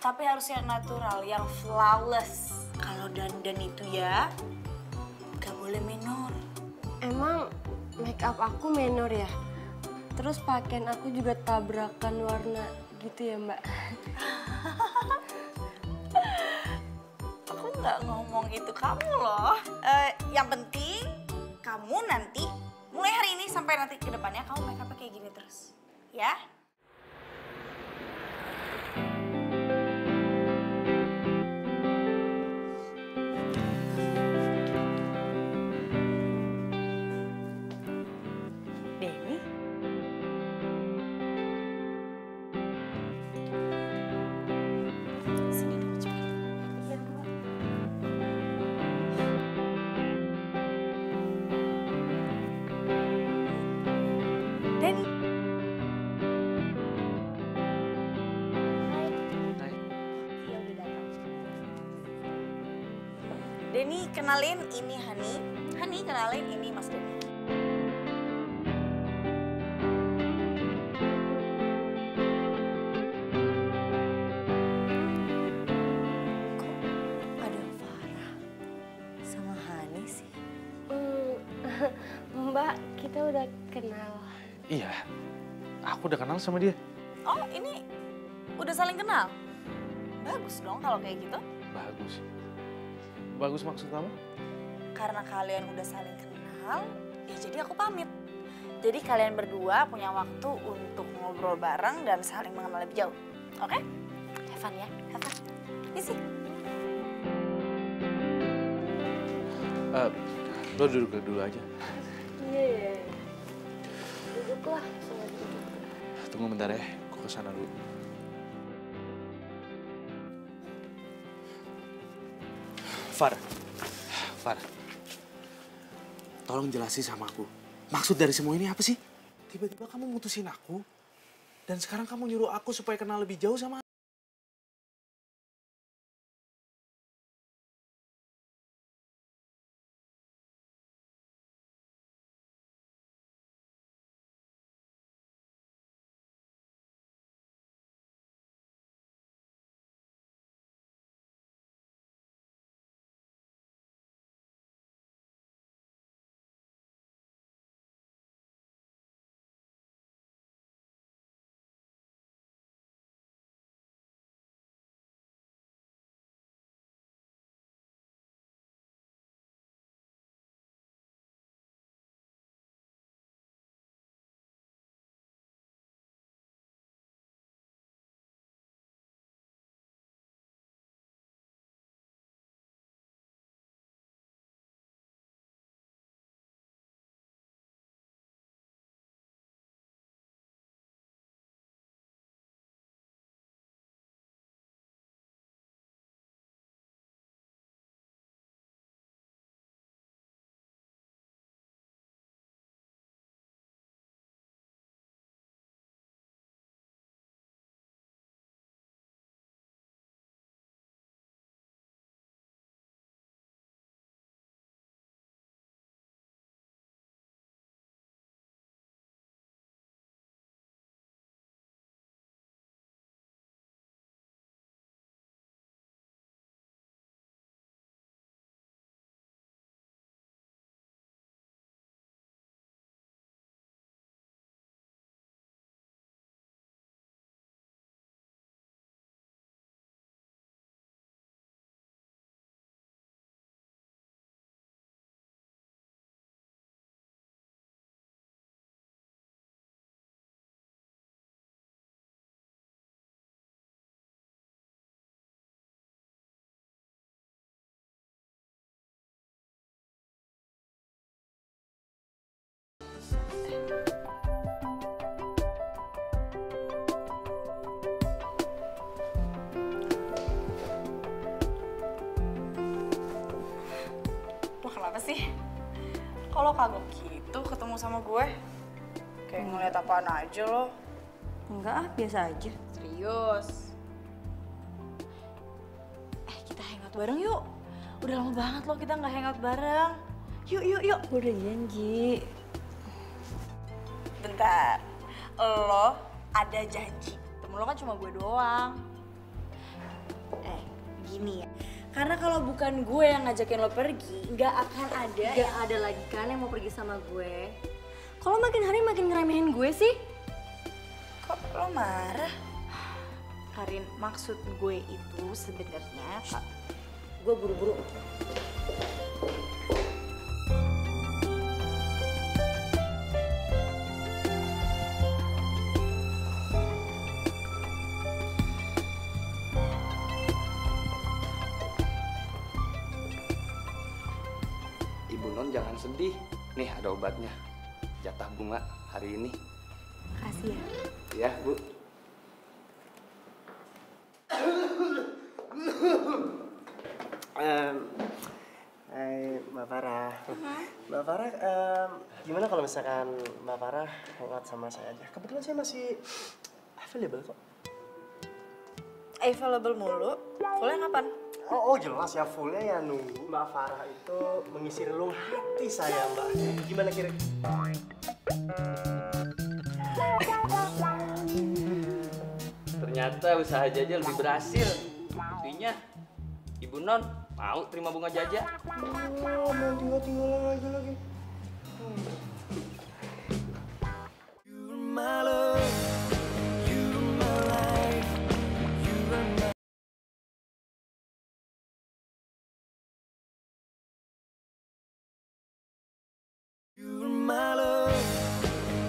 Tapi harus yang natural, yang flawless. Kalau dandan itu ya, nggak boleh menor. Emang make up aku menor ya? Terus pakaian aku juga tabrakan warna gitu ya, Mbak? Aku nggak ngomong itu kamu loh. Yang penting kamu nanti mulai hari ini sampai nanti ke depannya kamu make up kayak gini terus, ya? Denny? Sini dulu cepet. Denny. Iya udah datang. Denny, kenalin ini Hani. Hani, kenalin ini Mas Denny. Ada Farah sama Hani sih. Mbak, kita udah kenal. Iya, aku udah kenal sama dia. Oh, ini udah saling kenal? Bagus dong kalau kayak gitu. Bagus. Bagus maksud kamu? Karena kalian udah saling kenal, ya jadi aku pamit. Jadi kalian berdua punya waktu untuk ngobrol bareng dan saling mengenal lebih jauh. Oke? Have fun ya, have fun. Isi. Lo duduk dulu aja. Iya. Duduklah, sama duduk. Tunggu bentar ya, aku kesana dulu. Farah. Tolong jelasin sama aku. Maksud dari semua ini apa sih? Tiba-tiba kamu mutusin aku, dan sekarang kamu nyuruh aku supaya kenal lebih jauh sama Lo kenapa sih? Kalau kagok gitu ketemu sama gue? Kayak ngeliat apaan aja lo. Enggak ah, biasa aja. Serius? Kita hangout bareng yuk. Udah lama banget lo kita nggak hangout bareng. Yuk, yuk, yuk. Gue udah janji. Bentar, lo ada janji. Temen lo kan cuma gue doang. Gini ya. Karena kalau bukan gue yang ngajakin lo pergi, nggak akan ada. Gak ada lagi kan yang mau pergi sama gue. Kalau makin hari makin ngeremehin gue sih. Kok lo marah? Karin, maksud gue itu sebenarnya gue buru-buru. Ibu Non jangan sedih. Nih ada obatnya. Jatah bunga hari ini. Makasih ya. Ya, Bu. Hai Mbak Farah. Mbak Farah, gimana kalau misalkan Mbak Farah hangout sama saya aja? Kebetulan saya masih available kok. available mulu. Fullnya kapan? Oh jelas ya, fullnya ya nunggu Mbak Farah itu mengisi relung hati saya Mbak. Gimana kira-kira? Ternyata usaha Jaja lebih berhasil. Buktinya Ibu Non mau terima bunga Jaja. Oh, mau tinggal aja lagi. My love, you're my life, you're my You're my love,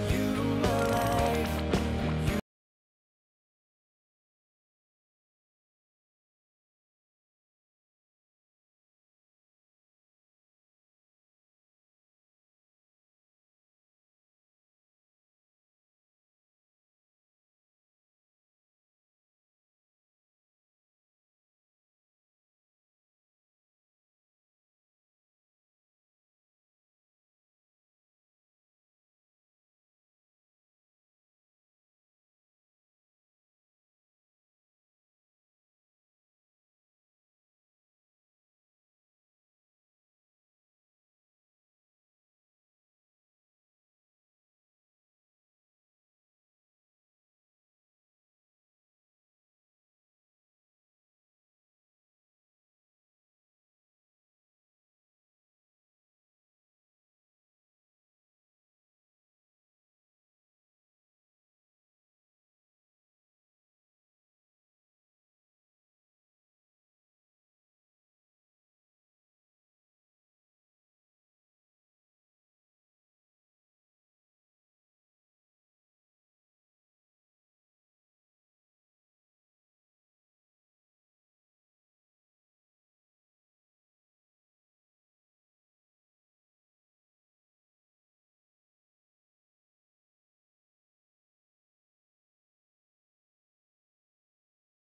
you're my life.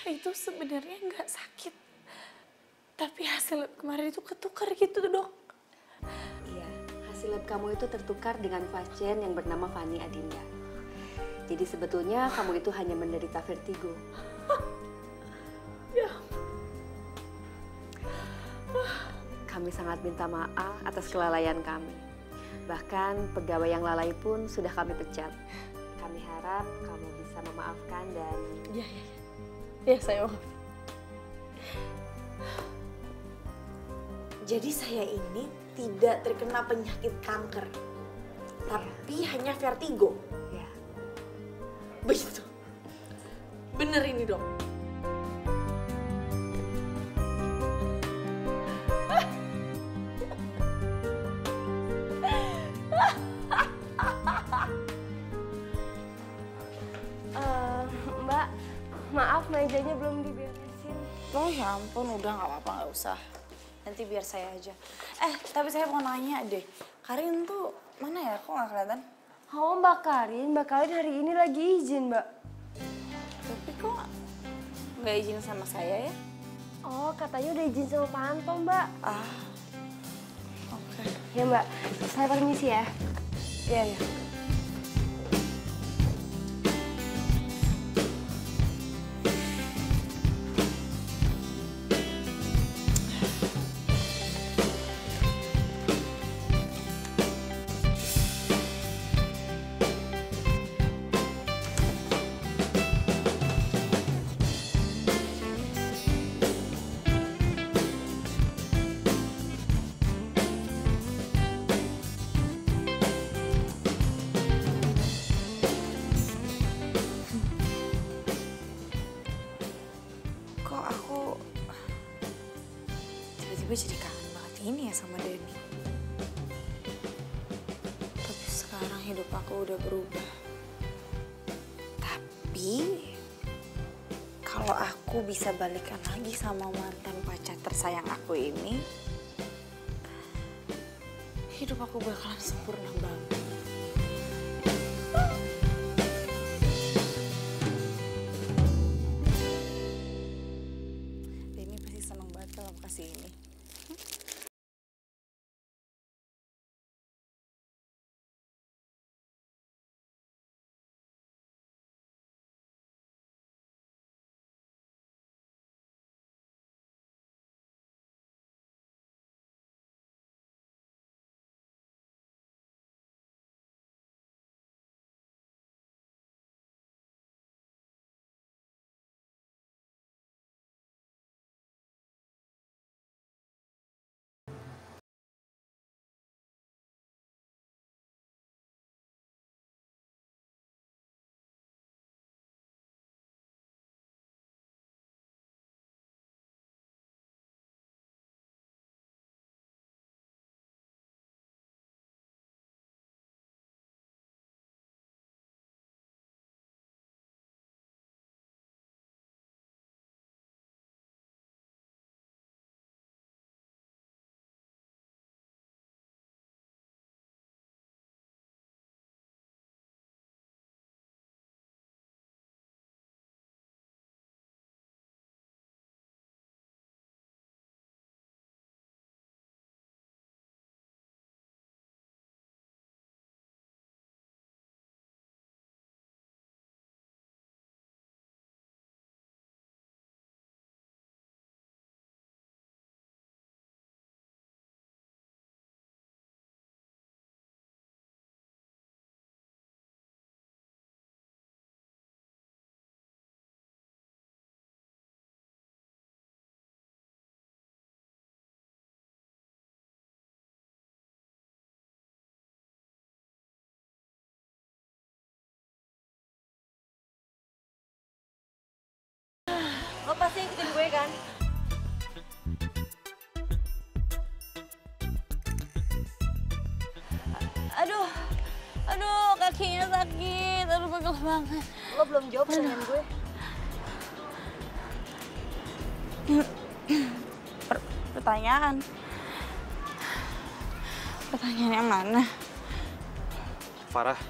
Itu sebenarnya nggak sakit, tapi hasil lab kemarin itu ketukar gitu dok. Iya, hasil lab kamu itu tertukar dengan pasien yang bernama Fani Adinda. Jadi sebetulnya kamu itu hanya menderita vertigo. Ya. Kami sangat minta maaf atas kelalaian kami. Bahkan pegawai yang lalai pun sudah kami pecat. Kami harap kamu bisa memaafkan dan... Ya saya maaf. Jadi saya ini tidak terkena penyakit kanker, tapi hanya vertigo. Ya. Begitu. Bener ini dok. Mbak, maaf mejanya belum diberesin. Oh ya ampun, udah nggak apa-apa, nggak usah. Nanti biar saya aja. Tapi saya mau nanya deh, Karin tuh mana ya? Kok nggak kelihatan? Oh Mbak Karin hari ini lagi izin Mbak. Tapi kok nggak izin sama saya ya? Oh katanya udah izin sama Pak Anto Mbak. Oke. Ya Mbak, saya permisi ya. Iya, iya. Kok aku tiba-tiba jadi kangen banget ini ya sama Denny. Tapi sekarang hidup aku udah berubah. Tapi kalau aku bisa balikan lagi sama mantan pacar tersayang aku ini, hidup aku bakalan sempurna banget. Denny pasti seneng banget kalau aku kasih ini. Lo pasti ikutin gue kan? Aduh, kakinya sakit, aduh pegel banget. Lo belum jawab pertanyaan gue. Pertanyaan yang mana? Farah,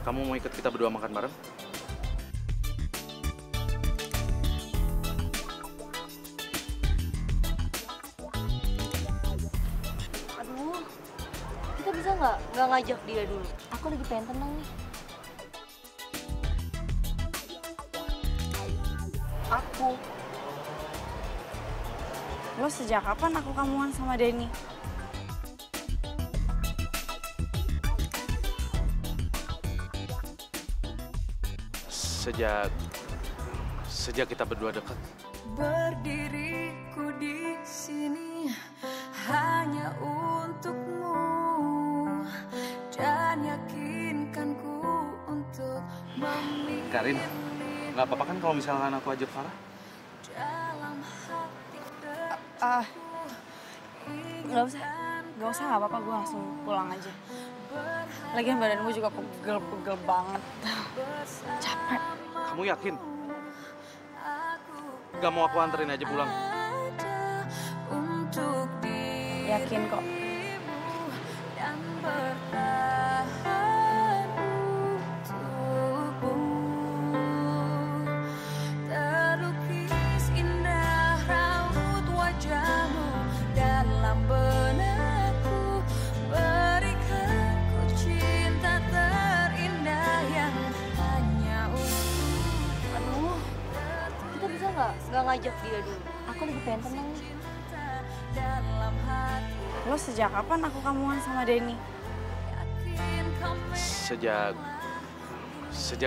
kamu mau ikut kita berdua makan bareng? Aduh, kita bisa nggak ngajak dia dulu? Aku lagi pengen tenang nih. Aku. Lo sejak kapan aku kamuan sama Denny? Sejak kita berdua dekat. Berdiriku di sini hanya untukmu dan yakinkanku untuk memilih Karin, nggak apa-apa kan kalau misalkan aku ajak Farah? dalam hati Nggak usah nggak apa-apa, gue langsung pulang aja. Lagian badan gue juga pegel banget. Capek. Kamu yakin? Gak mau aku anterin aja pulang? Yakin kok. dan bertahan. ngajak dia dulu. Aku lagi pengen tenang nih. Lo sejak kapan aku kamuan sama Denny? Sejak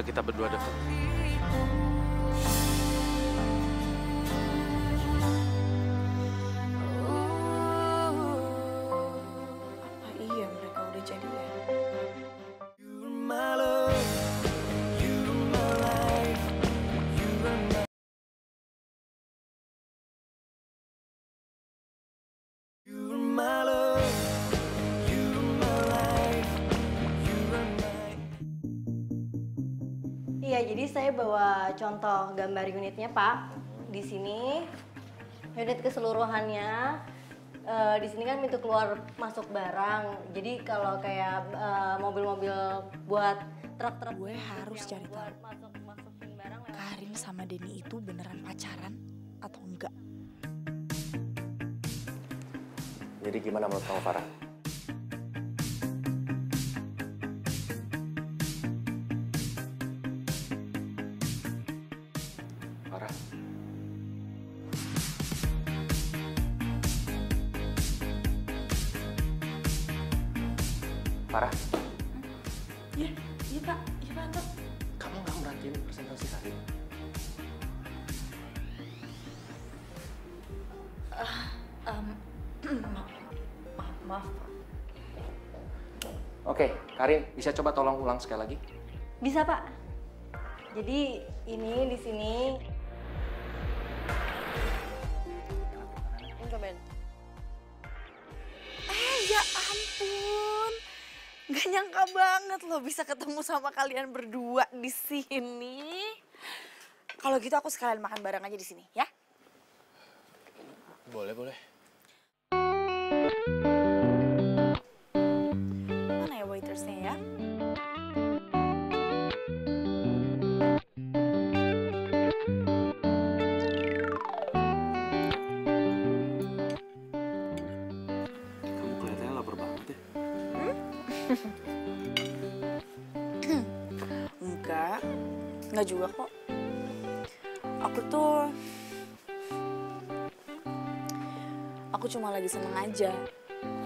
kita berdua deket. Apa iya mereka udah jadian? Iya, jadi saya bawa contoh gambar unitnya, Pak. Di sini unit keseluruhannya. Di sini kan pintu keluar masuk barang. Jadi kalau kayak mobil-mobil buat truk-truk. Gue harus cari tahu. Karin sama Denny itu beneran pacaran atau enggak? Jadi gimana menurut kamu, Farah? Farah? Farah? Iya Pak, iya Pak Anto. Kamu nggak merhatiin presentasi Karin? Maaf. Oke, Karin, bisa coba tolong ulang sekali lagi? Bisa, Pak. Jadi ini di sini. Ini cobain. Ya ampun. Gak nyangka banget loh bisa ketemu sama kalian berdua di sini. Kalau gitu aku sekalian makan bareng aja di sini, ya? Boleh. Mana ya waitersnya ya? Kamu kelihatannya lapar banget ya. Enggak juga kok. Aku cuma lagi seneng aja.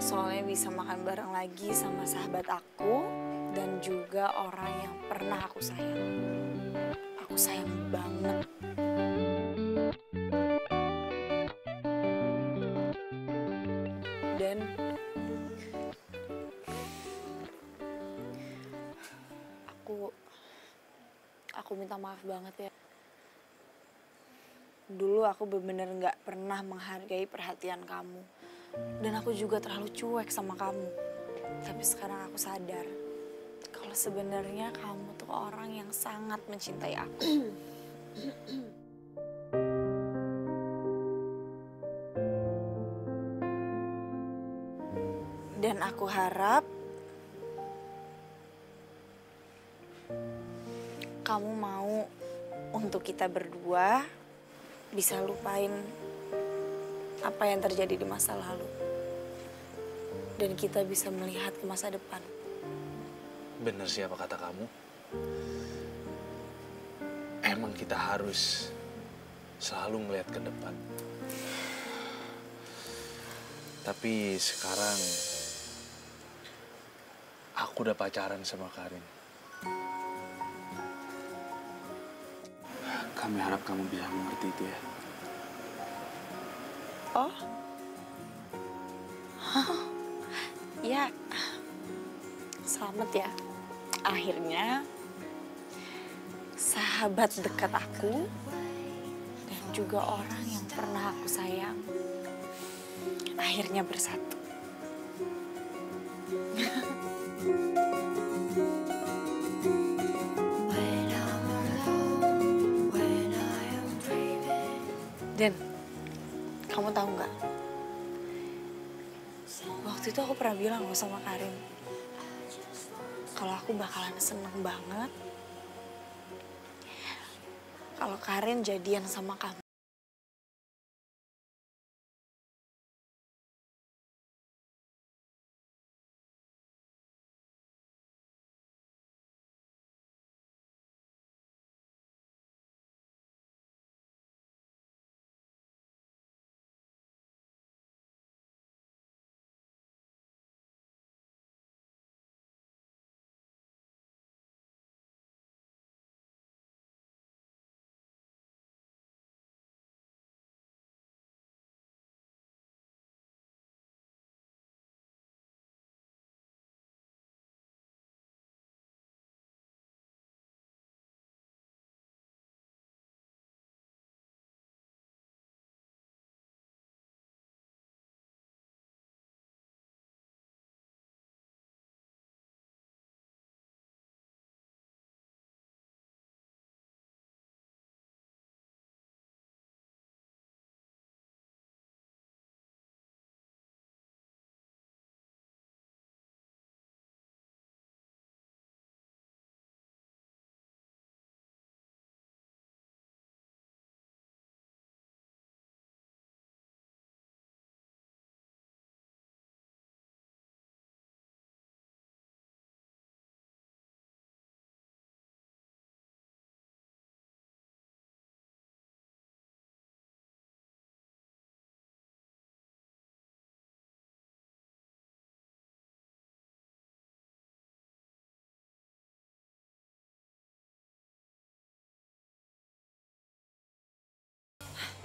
Soalnya bisa makan bareng lagi sama sahabat aku dan juga orang yang pernah aku sayang. Aku sayang banget. Dan aku minta maaf banget ya. Dulu aku bener-bener gak pernah menghargai perhatian kamu. Dan aku juga terlalu cuek sama kamu. Tapi sekarang aku sadar kalau sebenarnya kamu tuh orang yang sangat mencintai aku. Dan aku harap kamu mau untuk kita berdua bisa lupain apa yang terjadi di masa lalu. Dan kita bisa melihat ke masa depan. Bener sih apa kata kamu. Emang kita harus selalu melihat ke depan. Tapi sekarang aku udah pacaran sama Karin. Kami harap kamu bisa mengerti itu ya. Oh? Ya, selamat ya. Akhirnya sahabat dekat aku dan juga orang yang pernah aku sayang akhirnya bersatu. Dan kamu tahu nggak? Waktu itu aku pernah bilang loh sama Karin, kalau aku bakalan seneng banget kalau Karin jadian sama kamu.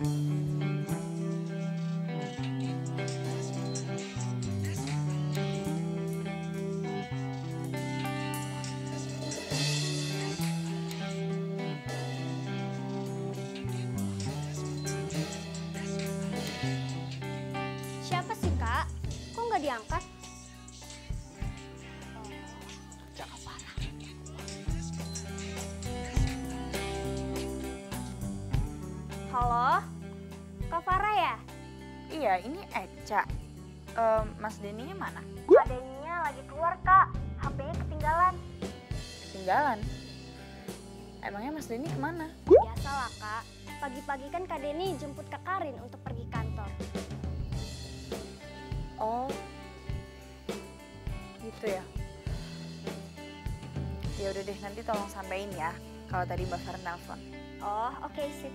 Siapa sih kak? Kok nggak diangkat? Halo, Kak Farah ya? Iya, ini Eca. Mas Denny-nya mana? Kak Denny-nya lagi keluar kak, HP-nya ketinggalan. Ketinggalan? Emangnya Mas Denny kemana? Biasalah kak, pagi-pagi kan Kak Denny jemput Kak Karin untuk pergi kantor. Oh, gitu ya. Ya udah deh, nanti tolong sampein ya kalau tadi Mbak Farah nelpon. Oh, oke sip.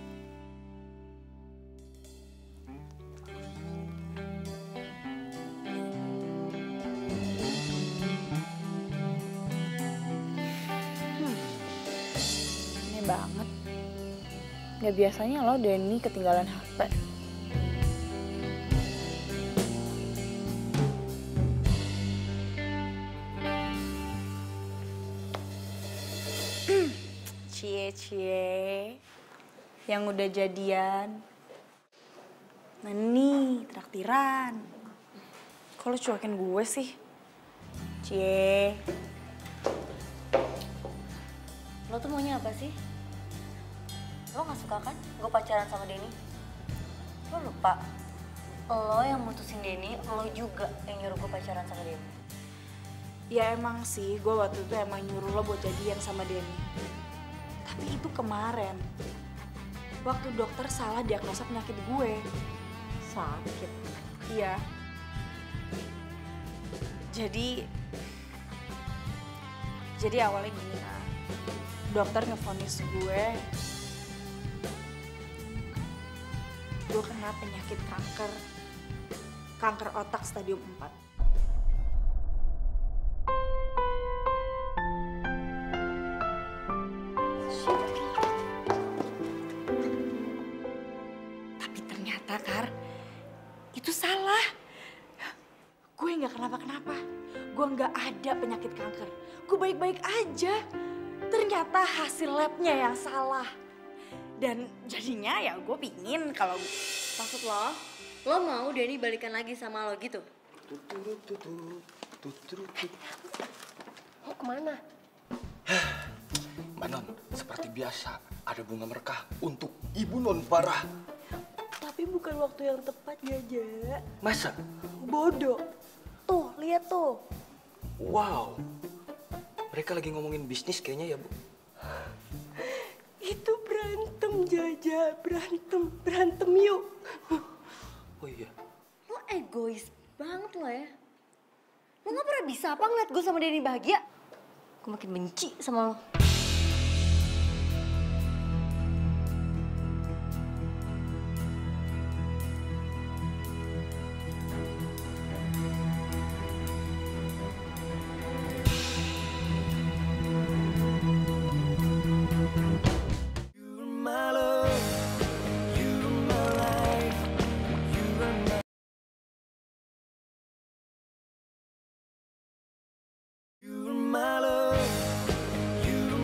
Aneh banget. Gak biasanya lo Denny ketinggalan HP. Cie, yang udah jadian. Nah nih, traktiran. Kok lo cuekin gue sih? Cie. Lo tuh maunya apa sih? Lo gak suka kan gue pacaran sama Denny? Lo lupa? Lo yang mutusin Denny, lo juga yang nyuruh gue pacaran sama Denny. Ya emang sih, gue waktu itu emang nyuruh lo buat jadian sama Denny. Tapi itu kemarin, waktu dokter salah diagnosa penyakit gue. Sakit? Iya. Jadi awalnya gini kan, dokter ngevonis gue kena penyakit kanker otak stadium 4. Tapi ternyata Kar, itu salah. Gue nggak kenapa-kenapa. Gue nggak ada penyakit kanker. Gue baik-baik aja. Ternyata hasil labnya yang salah. Dan jadinya ya gue pingin kalau... Maksud lo mau Denny balikan lagi sama lo gitu? Mau kemana? Mbak Non, seperti biasa ada bunga merekah untuk Ibu Non Farah. Tapi bukan waktu yang tepat ya, Ja. Masa? Bodoh. Tuh, lihat tuh. Wow, mereka lagi ngomongin bisnis kayaknya ya, Bu. Itu berantem, Jaja. Berantem yuk. Oh iya. Lo egois banget lo ya. Lo gak pernah bisa apa ngeliat gue sama Denny bahagia? Gue makin benci sama lo. You're my love, you're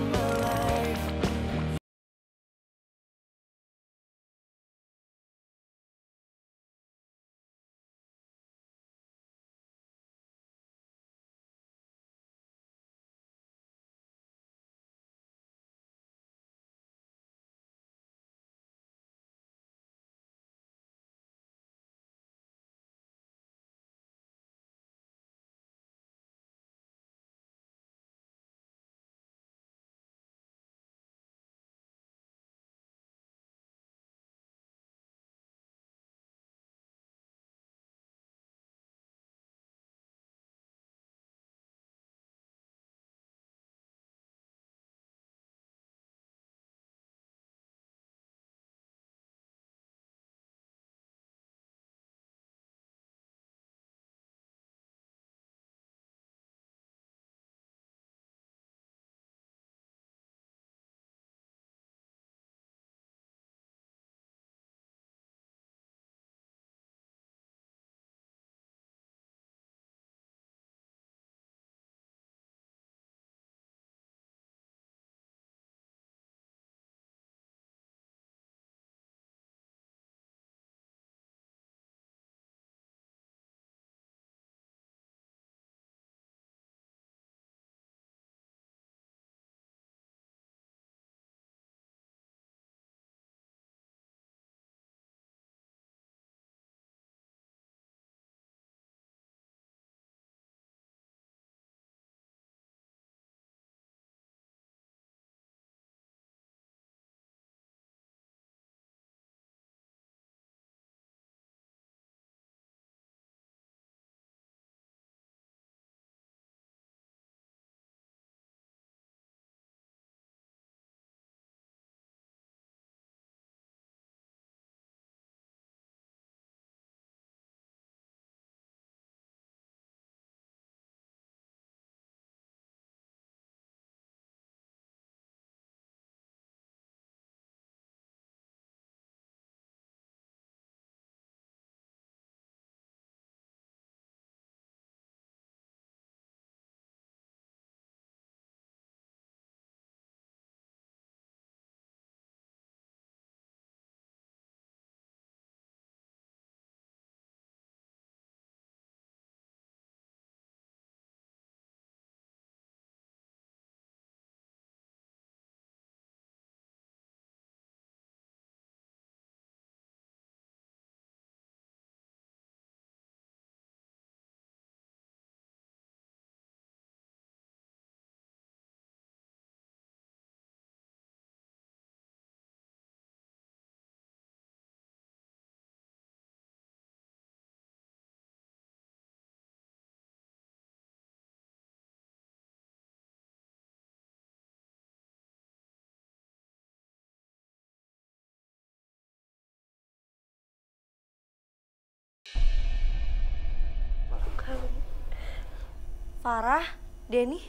Farah, Denny.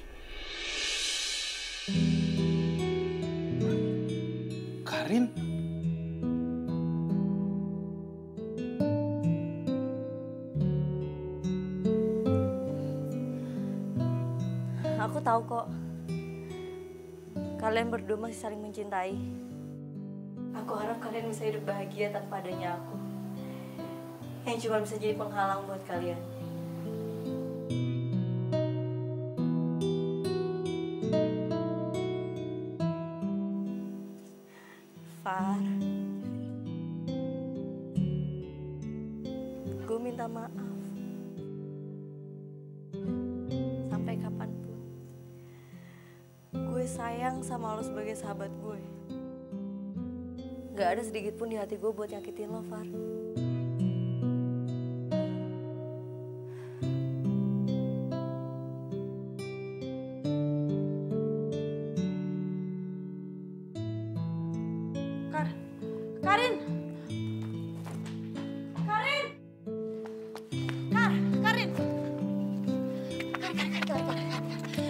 Karin? Aku tahu kok. Kalian berdua masih saling mencintai. Aku harap kalian bisa hidup bahagia tanpa adanya aku. Yang cuma bisa jadi penghalang buat kalian. Far, gue minta maaf. Sampai kapanpun, gue sayang sama lo sebagai sahabat gue. Gak ada sedikit pun di hati gue buat nyakitin lo, Far. Karin! Karin! Karin!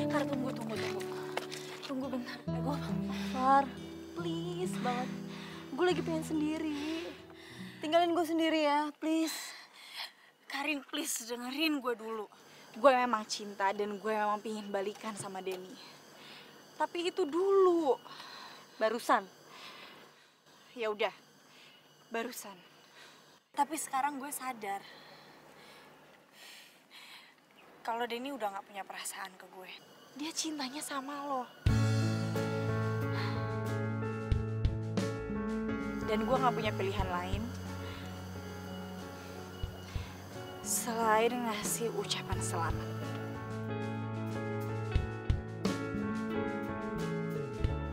Kar, tunggu. Tunggu bentar. Far, please banget. Gue lagi pengen sendiri. Tinggalin gue sendiri ya, please. Karin, please dengerin gue dulu. Gue memang cinta dan gue memang pingin balikan sama Denny. Tapi itu dulu. Barusan. Ya udah, barusan. Tapi sekarang gue sadar kalau Denny udah gak punya perasaan ke gue. Dia cintanya sama lo. Dan gue gak punya pilihan lain selain ngasih ucapan selamat.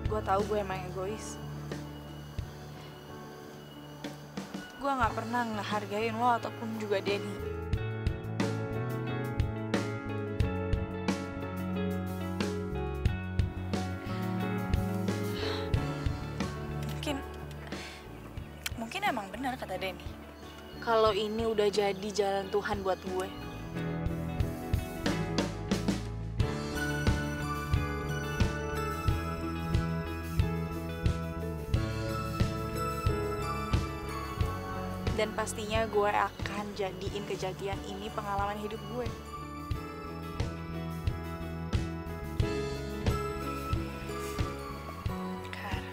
Gue tahu gue emang egois. Gue gak pernah ngehargain lo ataupun juga Denny. Mungkin emang benar kata Denny. Kalau ini udah jadi jalan Tuhan buat gue. Dan pastinya gue akan jadiin kejadian ini pengalaman hidup gue. Kar.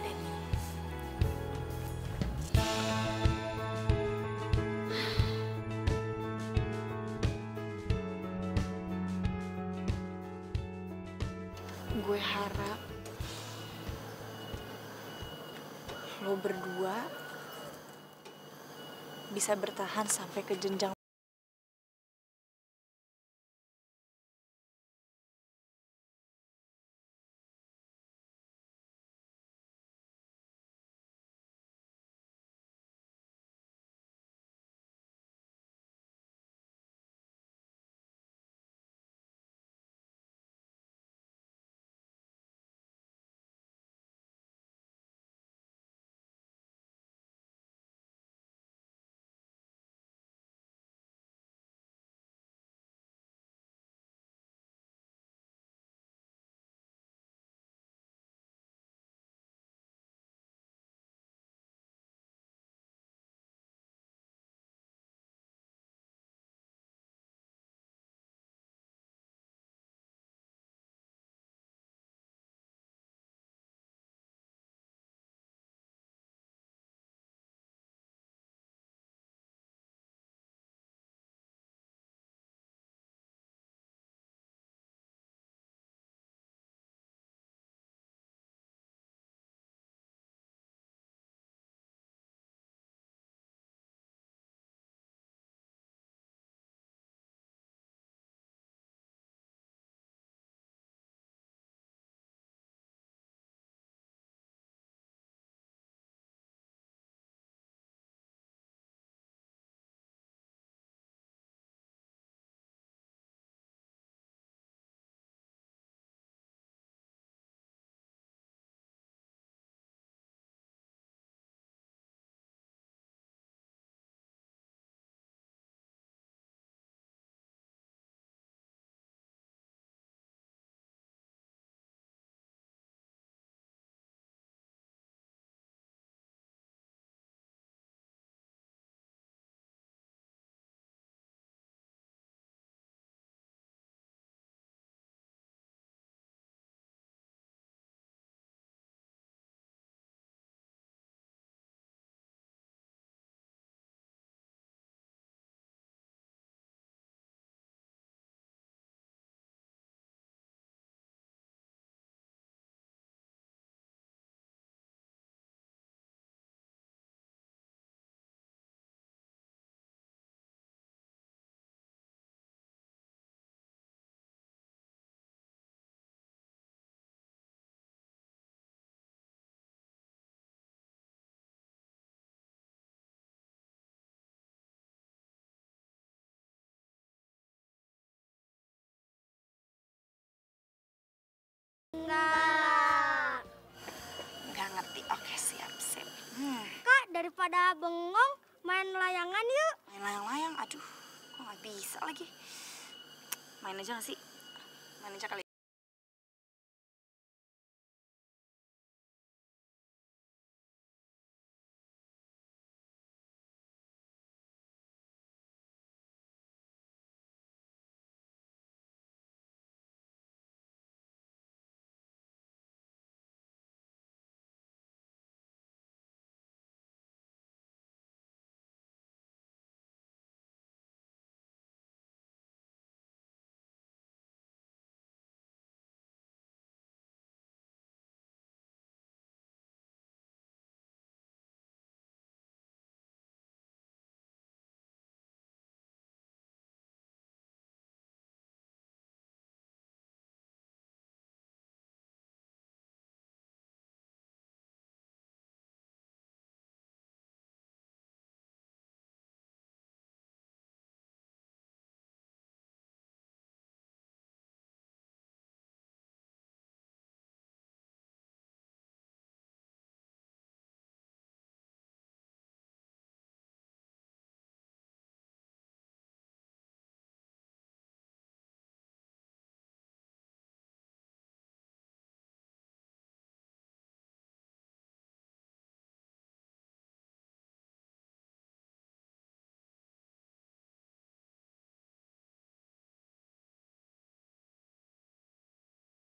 Denny. Gue harap lo berdua bisa bertahan sampai ke jenjang pada bengong, main layangan yuk. Main layang-layang, aduh, kok nggak bisa lagi. Main aja nggak sih? Main aja kali.